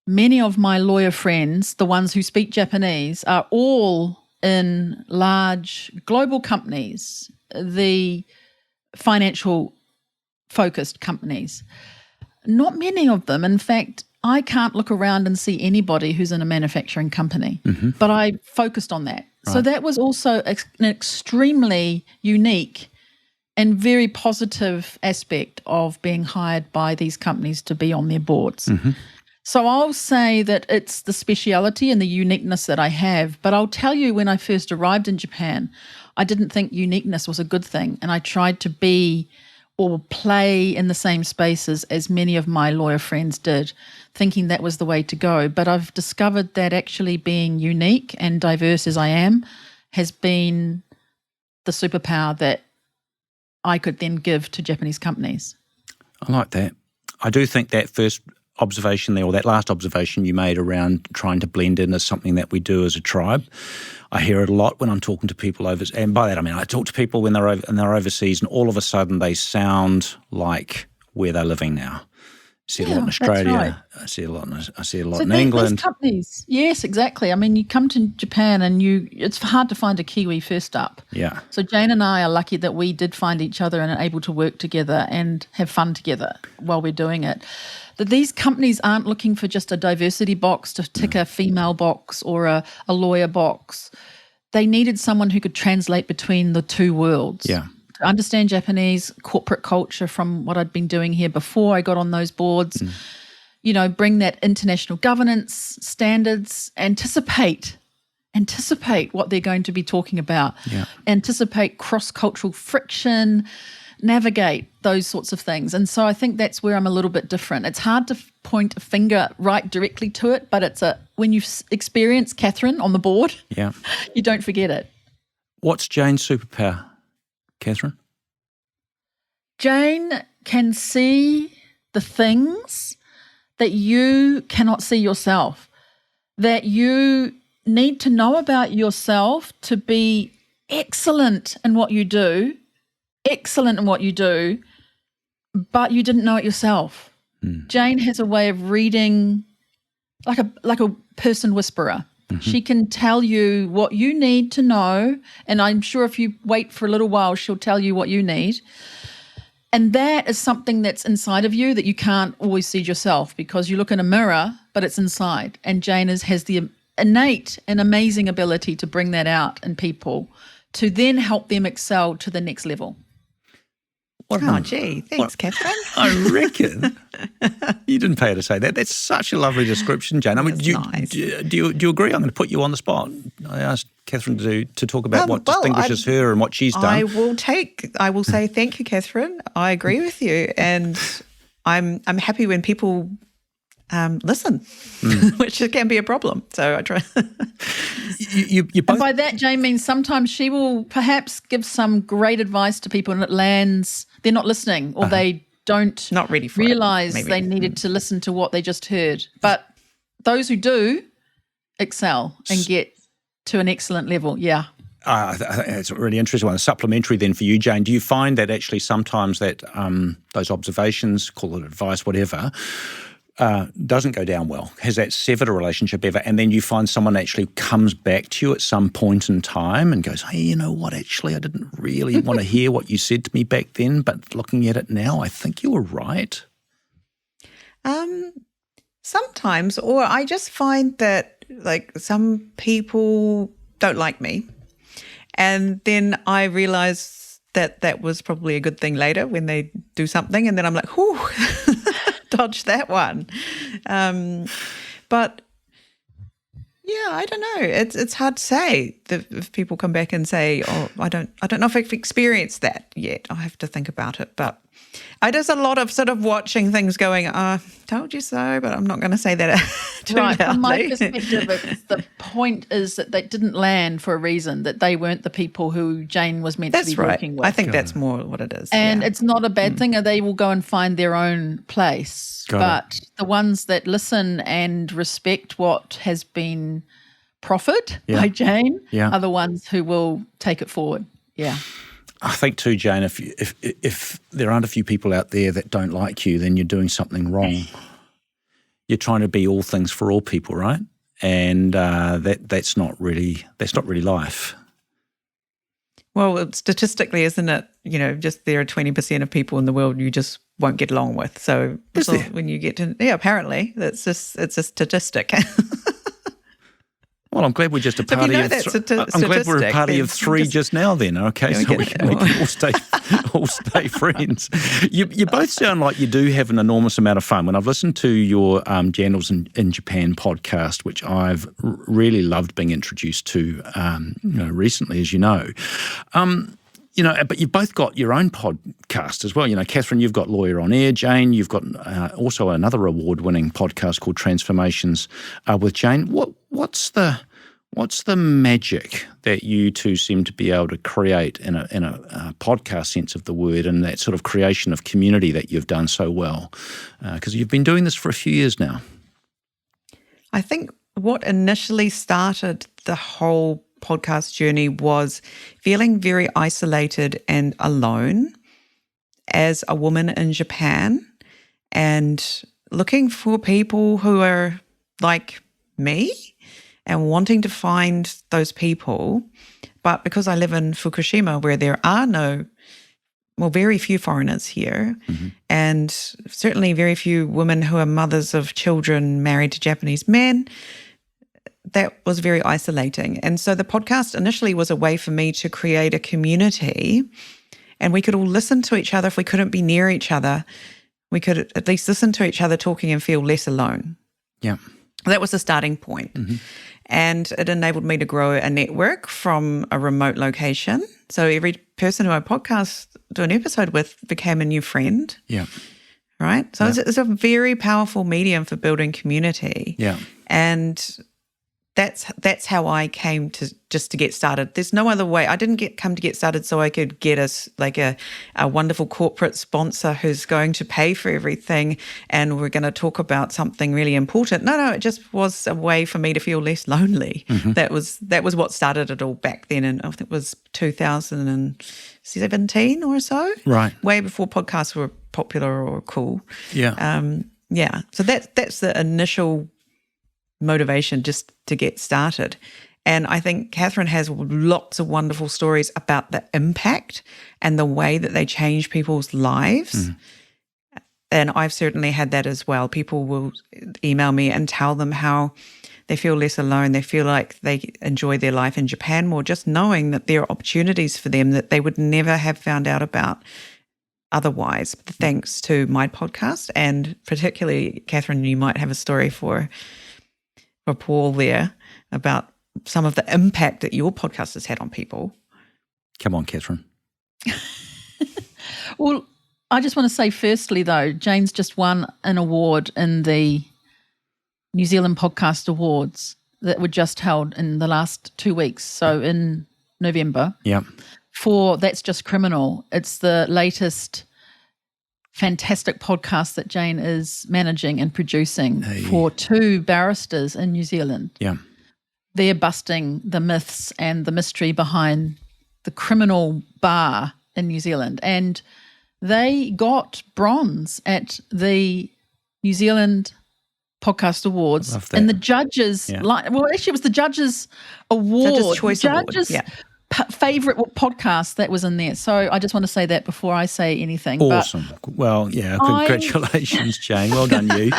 Many of my lawyer friends, the ones who speak Japanese, are all in large global companies, the financial focused companies. Not many of them. In fact, I can't look around and see anybody who's in a manufacturing company, but I focused on that. Right. So that was also an extremely unique and very positive aspect of being hired by these companies to be on their boards. Mm-hmm. So I'll say that it's the speciality and the uniqueness that I have, but I'll tell you, when I first arrived in Japan, I didn't think uniqueness was a good thing, and I tried to be or play in the same spaces as many of my lawyer friends did, thinking that was the way to go. But I've discovered that actually being unique and diverse as I am has been the superpower that I could then give to Japanese companies. I like that. I do think that first observation there, or that last observation you made around trying to blend in, is something that we do as a tribe. I hear it a lot when I'm talking to people and by that I mean I talk to people when they're overseas, and all of a sudden they sound like where they're living now. I see a lot in Australia. Right. I see a lot in England. These companies, yes, exactly. I mean, you come to Japan and it's hard to find a Kiwi first up. Yeah. So Jayne and I are lucky that we did find each other and are able to work together and have fun together while we're doing it. That these companies aren't looking for just a diversity box to tick a female box or a lawyer box. They needed someone who could translate between the two worlds. Yeah. To understand Japanese corporate culture from what I'd been doing here before I got on those boards, bring that international governance standards, anticipate what they're going to be talking about, anticipate cross-cultural friction, navigate those sorts of things. And so I think that's where I'm a little bit different. It's hard to point a finger right directly to it, but when you experience Catherine on the board, you don't forget it. What's Jayne's superpower, Catherine? Jayne can see the things that you cannot see yourself, that you need to know about yourself to be excellent in what you do, but you didn't know it yourself. Jayne has a way of reading like a person whisperer. She can tell you what you need to know, and I'm sure if you wait for a little while, she'll tell you what you need. And that is something that's inside of you that you can't always see yourself, because you look in a mirror, but it's inside. And Jayne has the innate and amazing ability to bring that out in people to then help them excel to the next level. Thanks, Catherine. I reckon. You didn't pay her to say that. That's such a lovely description, Jayne. I mean, do you agree? I'm going to put you on the spot. I asked Catherine to talk about what distinguishes her and what she's done. I will say thank you, Catherine. I agree with you, and I'm happy when people listen, which can be a problem. So I try. You both. And by that, Jayne means sometimes she will perhaps give some great advice to people, and it lands. They're not listening, or they don't not ready for realize it, they needed to listen to what they just heard. But those who do excel and get to an excellent level, I think it's a really interesting one. Supplementary then for you, Jayne, do you find that actually sometimes that those observations, call it advice, whatever, doesn't go down well? Has that severed a relationship ever? And then you find someone actually comes back to you at some point in time and goes, hey, you know what, actually I didn't really want to hear what you said to me back then, but looking at it now, I think you were right. Sometimes, or I just find that like some people don't like me. And then I realize that was probably a good thing later when they do something, and then I'm like, whew, dodge that one. But yeah, I don't know. It's hard to say if people come back and say, oh, I don't know if I've experienced that yet. I have to think about it. But there's a lot of sort of watching things going, told you so, but I'm not going to say that too right. loudly. From my perspective, the point is that they didn't land for a reason, that they weren't the people who Jayne was meant to be working with. I think that's more what it is. And it's not a bad thing. They will go and find their own place. But the ones that listen and respect what has been proffered by Jayne are the ones who will take it forward. Yeah. I think too, Jayne, if there aren't a few people out there that don't like you, then you're doing something wrong. You're trying to be all things for all people, right? And that's not really life. Well, statistically, isn't it? You know, just there are 20% of people in the world you just won't get along with. So when you get to apparently it's a statistic. Well, I'm glad we're just a party of I'm glad we're a party of three just now then, okay? So we can all stay friends. You both sound like you do have an enormous amount of fun. When I've listened to your Jandals in Japan podcast, which I've really loved being introduced to recently, as you know. But you've both got your own podcast as well. You know, Catherine, you've got Lawyer on Air. Jayne, you've got also another award-winning podcast called Transformations with Jayne. What's the magic that you two seem to be able to create in a podcast sense of the word, and that sort of creation of community that you've done so well? Because you've been doing this for a few years now. I think what initially started the whole podcast journey was feeling very isolated and alone as a woman in Japan, and looking for people who are like me and wanting to find those people. But because I live in Fukushima, where there are very few foreigners here, and certainly very few women who are mothers of children married to Japanese men, that was very isolating. And so the podcast initially was a way for me to create a community, and we could all listen to each other. If we couldn't be near each other, we could at least listen to each other talking and feel less alone. Yeah. That was the starting point. and it enabled me to grow a network from a remote location. So every person who I do an episode with became a new friend. Yeah. Right? So it's a very powerful medium for building community. Yeah. And that's how I came to get started. There's no other way. I didn't come to get started so I could get a wonderful corporate sponsor who's going to pay for everything and we're going to talk about something really important. No, it just was a way for me to feel less lonely. Mm-hmm. That was what started it all back then, and I think it was 2017 or so. Right. Way before podcasts were popular or cool. Yeah. So that's the initial motivation just to get started. And I think Catherine has lots of wonderful stories about the impact and the way that they change people's lives. And I've certainly had that as well. People will email me and tell them how they feel less alone. They feel like they enjoy their life in Japan more, just knowing that there are opportunities for them that they would never have found out about otherwise, thanks to my podcast. And particularly, Catherine, you might have a story for Paul there about some of the impact that your podcast has had on people. Come on, Catherine. Well, I just want to say firstly, though, Jayne's just won an award in the New Zealand Podcast Awards that were just held in the last 2 weeks, so in November. Yeah. For That's Just Criminal. It's the latest fantastic podcast that Jayne is managing and producing for 2 barristers in New Zealand. Yeah. They're busting the myths and the mystery behind the criminal bar in New Zealand. And they got bronze at the New Zealand Podcast Awards. And the judges, actually it was the judges' award. Judges' Choice Award. Favourite podcast that was in there. So I just want to say that before I say anything. Awesome. Well, congratulations, Jayne. Well done, you.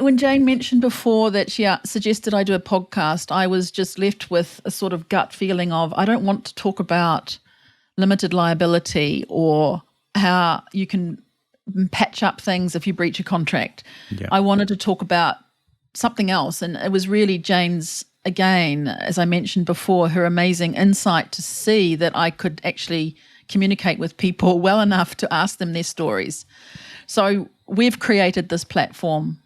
When Jayne mentioned before that she suggested I do a podcast, I was just left with a sort of gut feeling of I don't want to talk about limited liability or how you can patch up things if you breach a contract. Yeah. I wanted to talk about something else, and it was really Jayne's, again, as I mentioned before, her amazing insight to see that I could actually communicate with people well enough to ask them their stories. So we've created this platform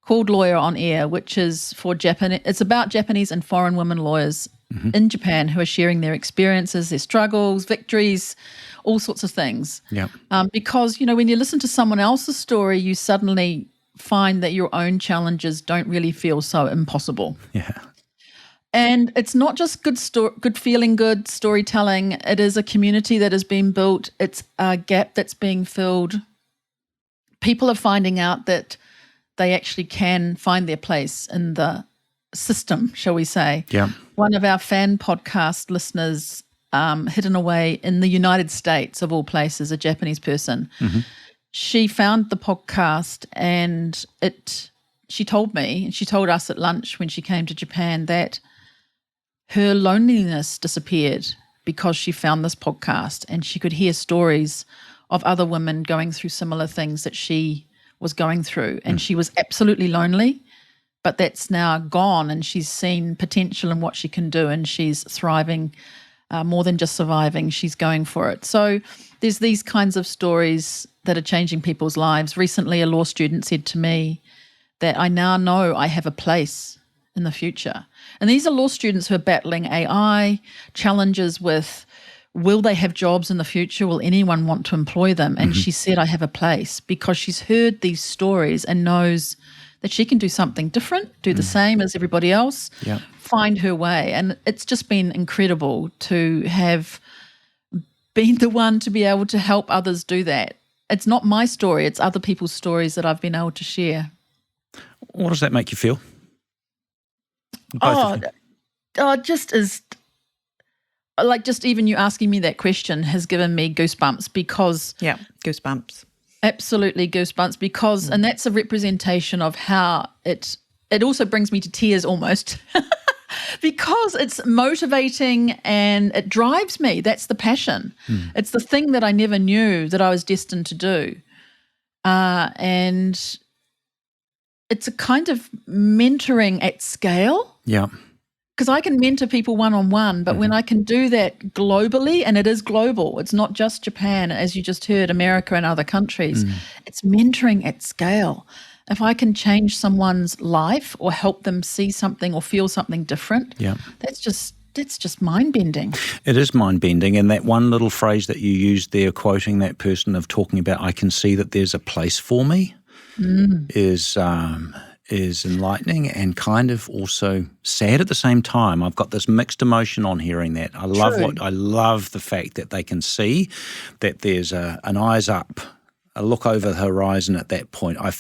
called Lawyer on Air, which is for it's about Japanese and foreign women lawyers in Japan who are sharing their experiences, their struggles, victories, all sorts of things. Yeah. Because, when you listen to someone else's story, you suddenly find that your own challenges don't really feel so impossible. Yeah. And it's not just good feeling good storytelling. It is a community that has been built. It's a gap that's being filled. People are finding out that they actually can find their place in the system, shall we say. Yeah. One of our fan podcast listeners, hidden away in the United States, of all places, a Japanese person, she found the podcast and she told me, and she told us at lunch when she came to Japan, that her loneliness disappeared because she found this podcast and she could hear stories of other women going through similar things that she was going through. And she was absolutely lonely, but that's now gone, and she's seen potential in what she can do, and she's thriving, more than just surviving. She's going for it. So there's these kinds of stories that are changing people's lives. Recently, a law student said to me that I now know I have a place in the future. And these are law students who are battling AI, challenges with will they have jobs in the future? Will anyone want to employ them? And she said, I have a place, because she's heard these stories and knows that she can do something different, do the same as everybody else, find her way. And it's just been incredible to have been the one to be able to help others do that. It's not my story, it's other people's stories that I've been able to share. What does that make you feel? Just as, like, just even you asking me that question has given me goosebumps, because goosebumps. Absolutely goosebumps, because and that's a representation of how it also brings me to tears almost because it's motivating and it drives me. That's the passion. It's the thing that I never knew that I was destined to do. And it's a kind of mentoring at scale. Yeah. Because I can mentor people one-on-one, but when I can do that globally, and it is global, it's not just Japan, as you just heard, America and other countries, it's mentoring at scale. If I can change someone's life or help them see something or feel something different, that's just mind-bending. It is mind-bending, and that one little phrase that you used there, quoting that person of talking about, I can see that there's a place for me, is enlightening and kind of also sad at the same time. I've got this mixed emotion on hearing that. I love the fact that they can see that there's an eyes up, a look over the horizon at that point. I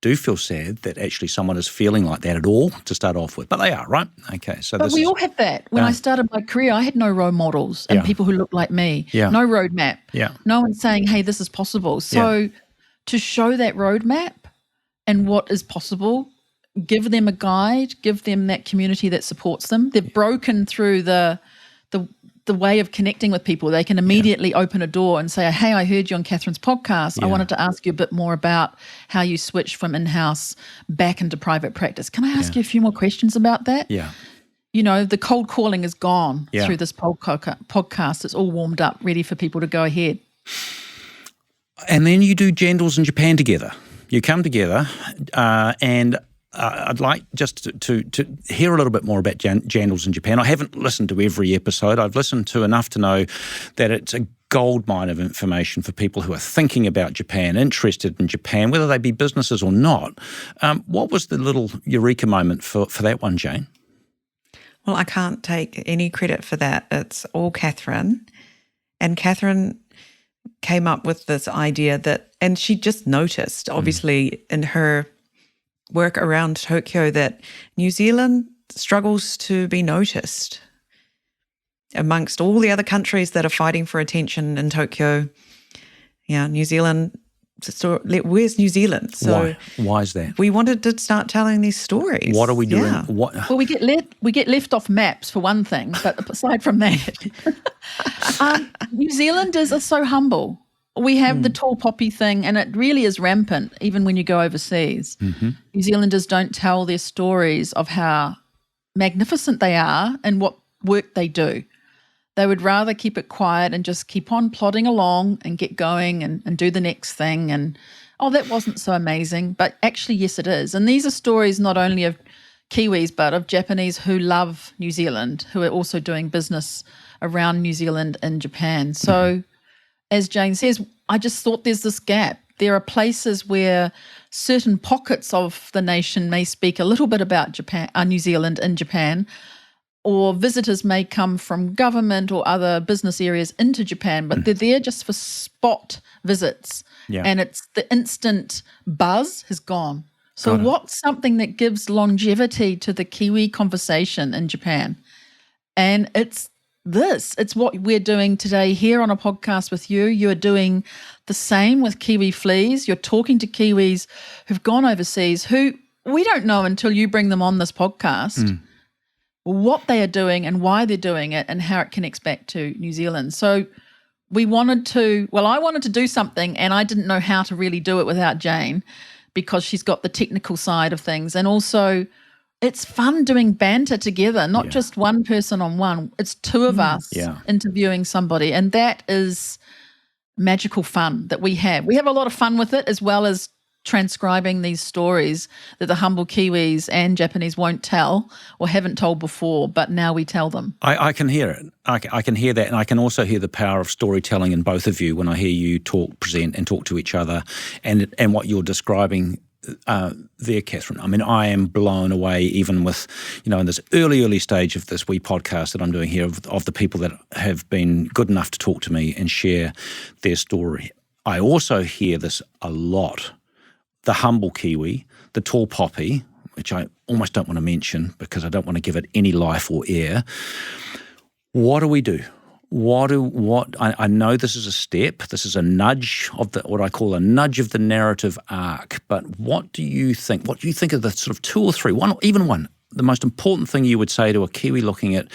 do feel sad that actually someone is feeling like that at all to start off with, but they are, right? Okay, so but we all have that. When I started my career, I had no role models and people who looked like me. No roadmap. No one saying, hey, this is possible. So to show that roadmap and what is possible, give them a guide, give them that community that supports them. They've broken through the way of connecting with people. They can immediately open a door and say, hey, I heard you on Catherine's podcast. I wanted to ask you a bit more about how you switched from in-house back into private practice. Can I ask you a few more questions about that? Yeah. You know, the cold calling is gone through this podcast. It's all warmed up, ready for people to go ahead. And then you do Jandals in Japan together. You come together and I'd like just to hear a little bit more about Jandals in Japan. I haven't listened to every episode. I've listened to enough to know that it's a goldmine of information for people who are thinking about Japan, interested in Japan, whether they be businesses or not. What was the little eureka moment for that one, Jayne? Well, I can't take any credit for that. It's all Catherine. And Catherine came up with this idea and she just noticed, obviously, in her work around Tokyo, that New Zealand struggles to be noticed amongst all the other countries that are fighting for attention in Tokyo. Yeah, New Zealand. So where's New Zealand? So why is that? We wanted to start telling these stories. What are we doing? Yeah. Well, we get left off maps for one thing, but aside from that, New Zealanders are so humble. We have the tall poppy thing, and it really is rampant even when you go overseas. New Zealanders don't tell their stories of how magnificent they are and what work they do. They would rather keep it quiet and just keep on plodding along and get going and do the next thing. And, oh, that wasn't so amazing. But actually, yes, it is. And these are stories not only of Kiwis, but of Japanese who love New Zealand, who are also doing business around New Zealand and Japan. So as Jayne says, I just thought there's this gap. There are places where certain pockets of the nation may speak a little bit about Japan, New Zealand and Japan, or visitors may come from government or other business areas into Japan, but they're there just for spot visits. And it's the instant buzz has gone. So what's something that gives longevity to the Kiwi conversation in Japan? And it's what we're doing today here on a podcast with you. You're doing the same with Kiwi Fleas. You're talking to Kiwis who've gone overseas, who we don't know until you bring them on this podcast, what they are doing and why they're doing it and how it connects back to New Zealand. So I wanted to do something, and I didn't know how to really do it without Jayne, because she's got the technical side of things. And also it's fun doing banter together, not just one person on one. It's two of us interviewing somebody, and that is magical fun that we have. We have a lot of fun with it, as well as transcribing these stories that the humble Kiwis and Japanese won't tell or haven't told before, but now we tell them. I can hear it. I can hear that, and I can also hear the power of storytelling in both of you when I hear you present and talk to each other, and what you're describing there, Catherine. I mean, I am blown away even with, in this early stage of this wee podcast that I'm doing here of the people that have been good enough to talk to me and share their story. I also hear this a lot. The humble Kiwi, the tall poppy, which I almost don't want to mention because I don't want to give it any life or air. What do we do? I know this is a step, this is a nudge of what I call a nudge of the narrative arc, but what do you think? What do you think of the sort of two or three, even one, the most important thing you would say to a Kiwi looking at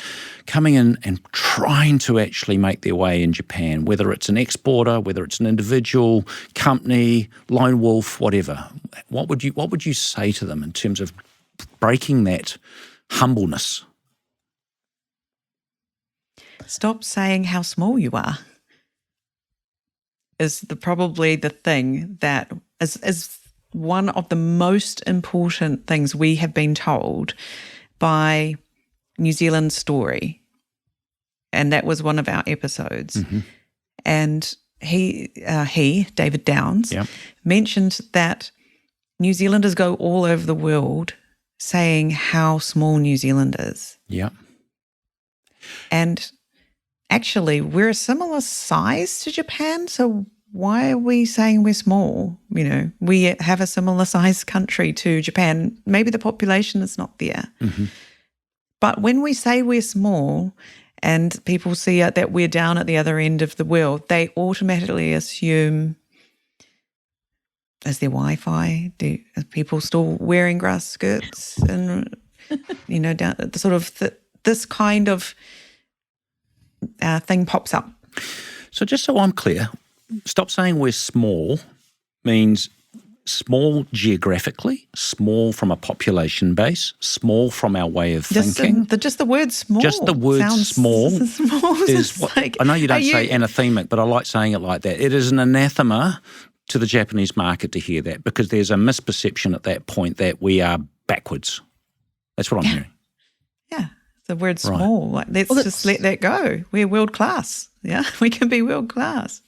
coming in and trying to actually make their way in Japan, whether it's an exporter, whether it's an individual, company, lone wolf, whatever? What would you say to them in terms of breaking that humbleness? Stop saying how small you are is probably the thing that is one of the most important things we have been told by New Zealand Story. And that was one of our episodes. Mm-hmm. And he, David Downs, mentioned that New Zealanders go all over the world saying how small New Zealand is. Yeah. And actually, we're a similar size to Japan, so why are we saying we're small? You know, we have a similar size country to Japan. Maybe the population is not there. Mm-hmm. But when we say we're small and people see that we're down at the other end of the world, they automatically assume, is there Wi-Fi? Are people still wearing grass skirts? And, you know, this kind of thing pops up. So just so I'm clear, stop saying we're small means small geographically, small from a population base, small from our way of thinking. Just the word small. Just the word small is what, like, I know you don't say anathemic, but I like saying it like that. It is an anathema to the Japanese market to hear that, because there's a misperception at that point that we are backwards. That's what I'm hearing. Yeah. The word small, like let's just let that go. We're world class. Yeah, we can be world class.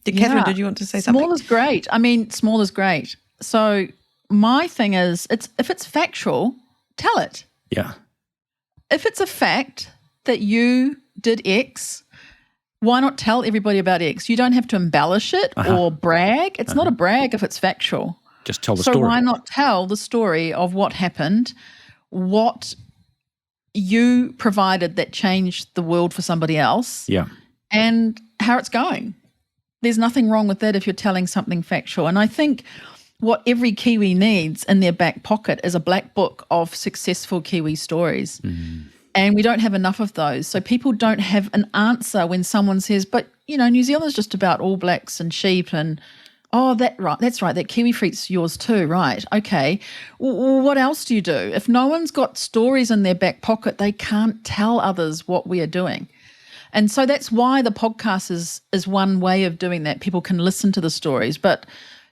Catherine, did you want to say something? Small is great. I mean, small is great. So my thing is, if it's factual, tell it. Yeah. If it's a fact that you did X, why not tell everybody about X? You don't have to embellish it or brag. It's not a brag if it's factual. Just tell the story. So why not tell the story of what happened, what you provided that changed the world for somebody else, and how it's going. There's nothing wrong with that if you're telling something factual. And I think what every Kiwi needs in their back pocket is a black book of successful Kiwi stories. Mm. And we don't have enough of those. So people don't have an answer when someone says, but, you know, New Zealand's just about all blacks and sheep and, oh, that's right, that kiwi fruit's yours too, right, okay. Well, what else do you do? If no one's got stories in their back pocket, they can't tell others what we are doing. And so that's why the podcast is one way of doing that. People can listen to the stories. But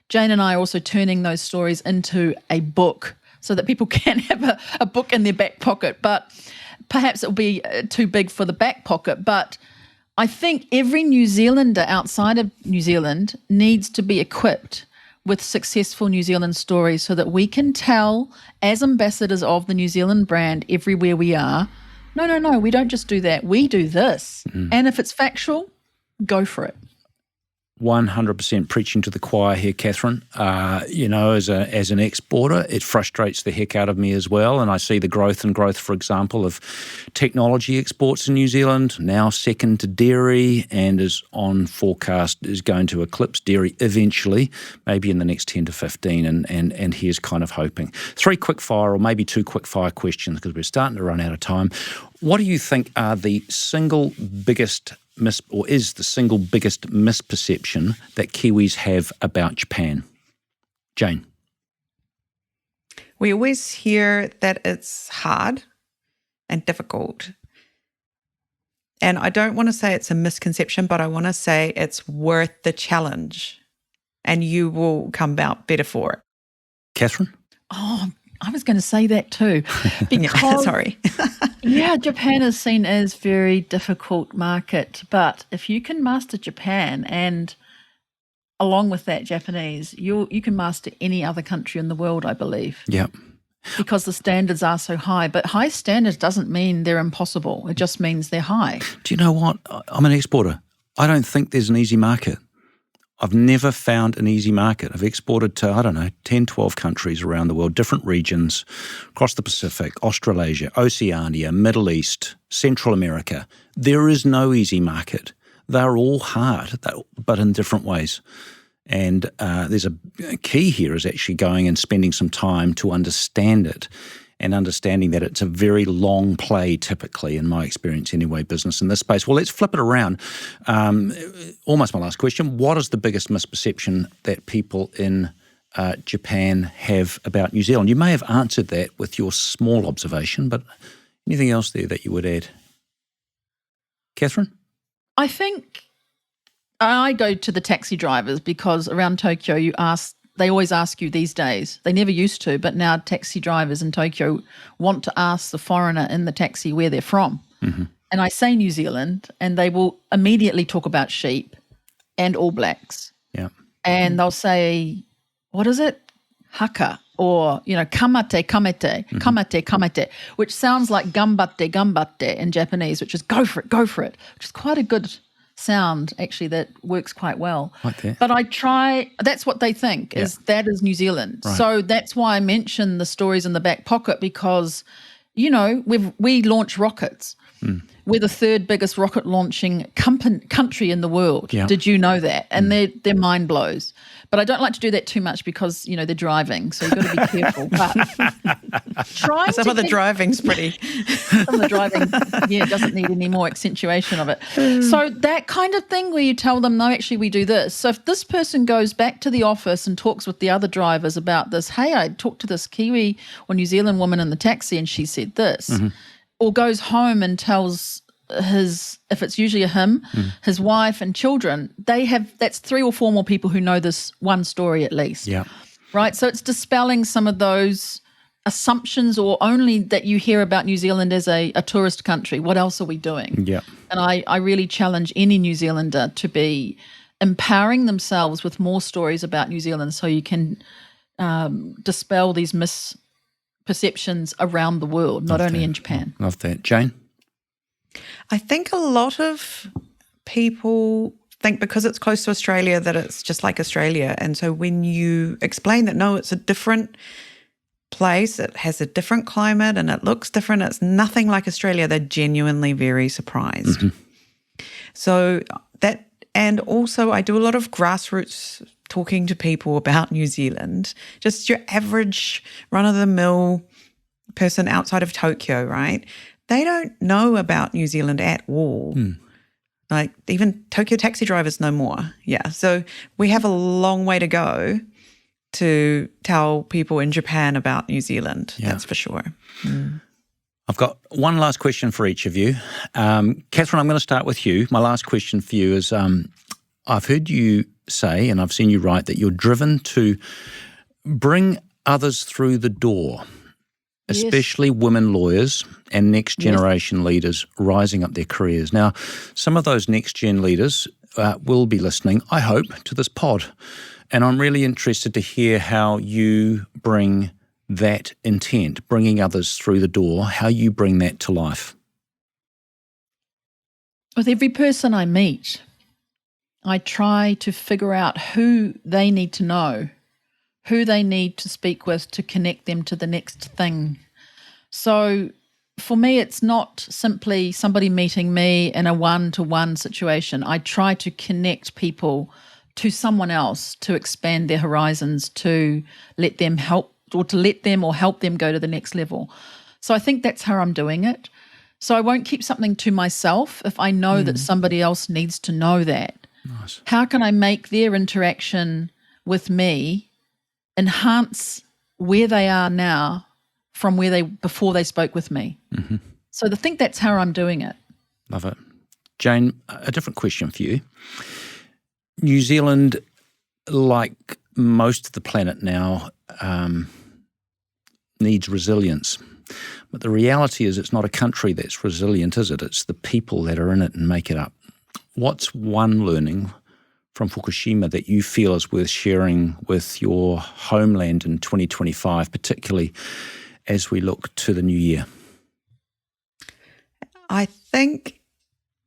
Jayne and I are also turning those stories into a book so that people can have a book in their back pocket. But perhaps it'll be too big for the back pocket. But I think every New Zealander outside of New Zealand needs to be equipped with successful New Zealand stories so that we can tell, as ambassadors of the New Zealand brand everywhere we are, no, we don't just do that. We do this. Mm. And if it's factual, go for it. 100% preaching to the choir here, Catherine. You know, as an exporter, it frustrates the heck out of me as well. And I see the growth, for example, of technology exports in New Zealand, now second to dairy, and is on forecast is going to eclipse dairy eventually, maybe in the next 10 to 15. And here's kind of hoping. 3 quick fire, or maybe 2 quick fire questions, because we're starting to run out of time. What do you think are the single biggest is the single biggest misperception that Kiwis have about Japan? Jayne? We always hear that it's hard and difficult. And I don't want to say it's a misconception, but I want to say it's worth the challenge and you will come out better for it. Catherine? Oh, I was going to say that too. Because, sorry. Japan is seen as a very difficult market. But if you can master Japan and along with that Japanese, you can master any other country in the world, I believe. Yeah. Because the standards are so high. But high standards doesn't mean they're impossible. It just means they're high. Do you know what? I'm an exporter. I don't think there's an easy market. I've never found an easy market. I've exported to, 10, 12 countries around the world, different regions, across the Pacific, Australasia, Oceania, Middle East, Central America. There is no easy market. They're all hard, but in different ways. And there's a key here is actually going and spending some time to understand it and understanding that it's a very long play typically, in my experience anyway, business in this space. Well, let's flip it around. Almost my last question. What is the biggest misperception that people in Japan have about New Zealand? You may have answered that with your small observation, but anything else there that you would add? Catherine? I think I go to the taxi drivers because around Tokyo they always ask you these days. They never used to, but now taxi drivers in Tokyo want to ask the foreigner in the taxi where they're from. Mm-hmm. And I say New Zealand, and they will immediately talk about sheep and All Blacks. Yeah. And they'll say, what is it? Haka, or, kamate, kamete, kamate, kamete, which sounds like gambatte, gambatte in Japanese, which is go for it, which is quite a good sound, actually, that works quite well. Like that. But I try, that's what they think, that is New Zealand. Right. So that's why I mention the stories in the back pocket, because, we launch rockets. Mm. We're the third biggest rocket launching country in the world. Yeah. Did you know that? And their mind blows. But I don't like to do that too much because, they're driving, so you've got to be careful. But some of the driving's pretty. Some of the driving, doesn't need any more accentuation of it. So that kind of thing where you tell them, no, actually we do this. So if this person goes back to the office and talks with the other drivers about this, hey, I talked to this Kiwi or New Zealand woman in the taxi and she said this, or goes home and tells if it's usually him, his wife and children, that's 3 or 4 more people who know this one story at least. Yeah. Right. So it's dispelling some of those assumptions, or only that you hear about New Zealand as a tourist country. What else are we doing? Yeah. And I really challenge any New Zealander to be empowering themselves with more stories about New Zealand, so you can dispel these misperceptions around the world, not only in Japan. Love that. Jayne? I think a lot of people think because it's close to Australia that it's just like Australia. And so when you explain that, no, it's a different place, it has a different climate and it looks different, it's nothing like Australia, they're genuinely very surprised. Mm-hmm. So that, and also I do a lot of grassroots talking to people about New Zealand, just your average run-of-the-mill person outside of Tokyo, right? They don't know about New Zealand at all. Like even Tokyo taxi drivers know more. Yeah. So we have a long way to go to tell people in Japan about New Zealand. Yeah. That's for sure. I've got one last question for each of you. Catherine, I'm going to start with you. My last question for you is I've heard you say, and I've seen you write, that you're driven to bring others through the door, especially women lawyers and next generation leaders rising up their careers. Now, some of those next gen leaders will be listening, I hope, to this pod. And I'm really interested to hear how you bring that intent, bringing others through the door, how you bring that to life. With every person I meet, I try to figure out who they need to know, who they need to speak with to connect them to the next thing. So for me, it's not simply somebody meeting me in a one-to-one situation. I try to connect people to someone else to expand their horizons, to let them help or help them go to the next level. So I think that's how I'm doing it. So I won't keep something to myself if I know that somebody else needs to know that. Nice. How can I make their interaction with me enhance where they are now from before they spoke with me? Mm-hmm. So I think that's how I'm doing it. Love it. Jayne, a different question for you. New Zealand, like most of the planet now, needs resilience. But the reality is it's not a country that's resilient, is it? It's the people that are in it and make it up. What's one learning from Fukushima that you feel is worth sharing with your homeland in 2025, particularly as we look to the new year? I think,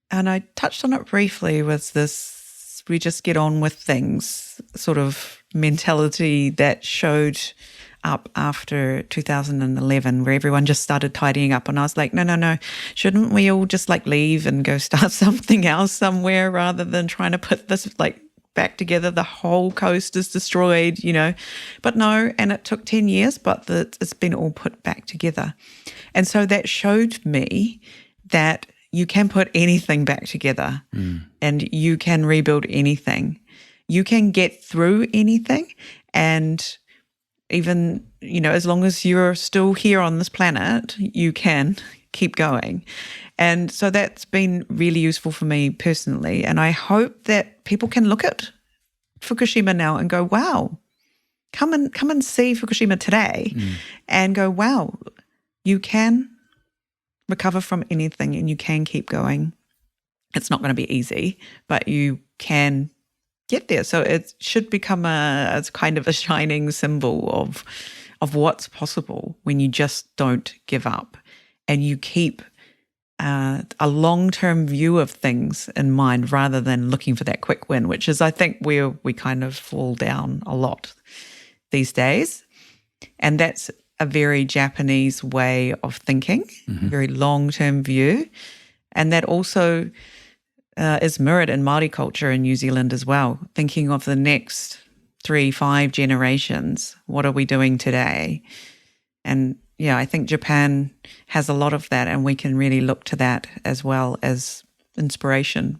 and I touched on it briefly, was this we just get on with things sort of mentality that showed up after 2011, where everyone just started tidying up. And I was like, no, shouldn't we all just leave and go start something else somewhere rather than trying to put this back together. The whole coast is destroyed, But no, and it took 10 years, but it's been all put back together. And so that showed me that you can put anything back together and you can rebuild anything. You can get through anything, and even, as long as you're still here on this planet, you can keep going. And so that's been really useful for me personally. And I hope that people can look at Fukushima now and go, wow, come and see Fukushima today and go, wow, you can recover from anything and you can keep going. It's not going to be easy, but you can get there. So it should become as kind of a shining symbol of what's possible when you just don't give up and you keep a long-term view of things in mind rather than looking for that quick win, which is, I think, where we kind of fall down a lot these days. And that's a very Japanese way of thinking, very long-term view. And that also is mirrored in Māori culture in New Zealand as well, thinking of the next 3-5 generations. What are we doing today? And yeah, I think Japan has a lot of that, and we can really look to that as well as inspiration.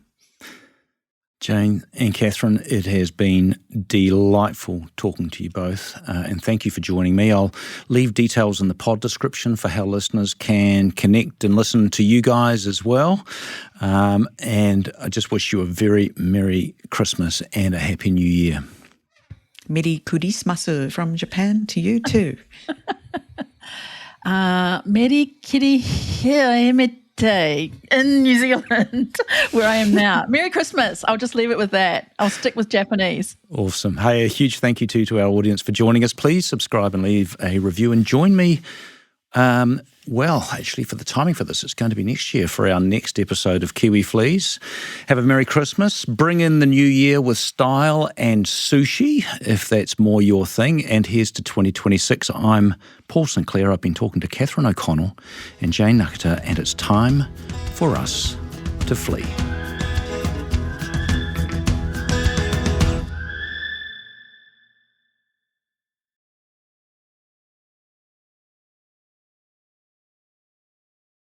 Jayne and Catherine, it has been delightful talking to you both, and thank you for joining me. I'll leave details in the pod description for how listeners can connect and listen to you guys as well. And I just wish you a very Merry Christmas and a Happy New Year. Meri Kurismasu from Japan to you too. Meri Kirihimete in New Zealand, where I am now. Merry Christmas. I'll just leave it with that. I'll stick with Japanese. Awesome. Hey, a huge thank you to our audience for joining us. Please subscribe and leave a review and join me. Actually, for the timing for this, it's going to be next year for our next episode of Kiwi Fleas. Have a Merry Christmas. Bring in the new year with style and sushi, if that's more your thing. And here's to 2026. I'm Paul Sinclair. I've been talking to Catherine O'Connell and Jayne Nakata, and it's time for us to flee.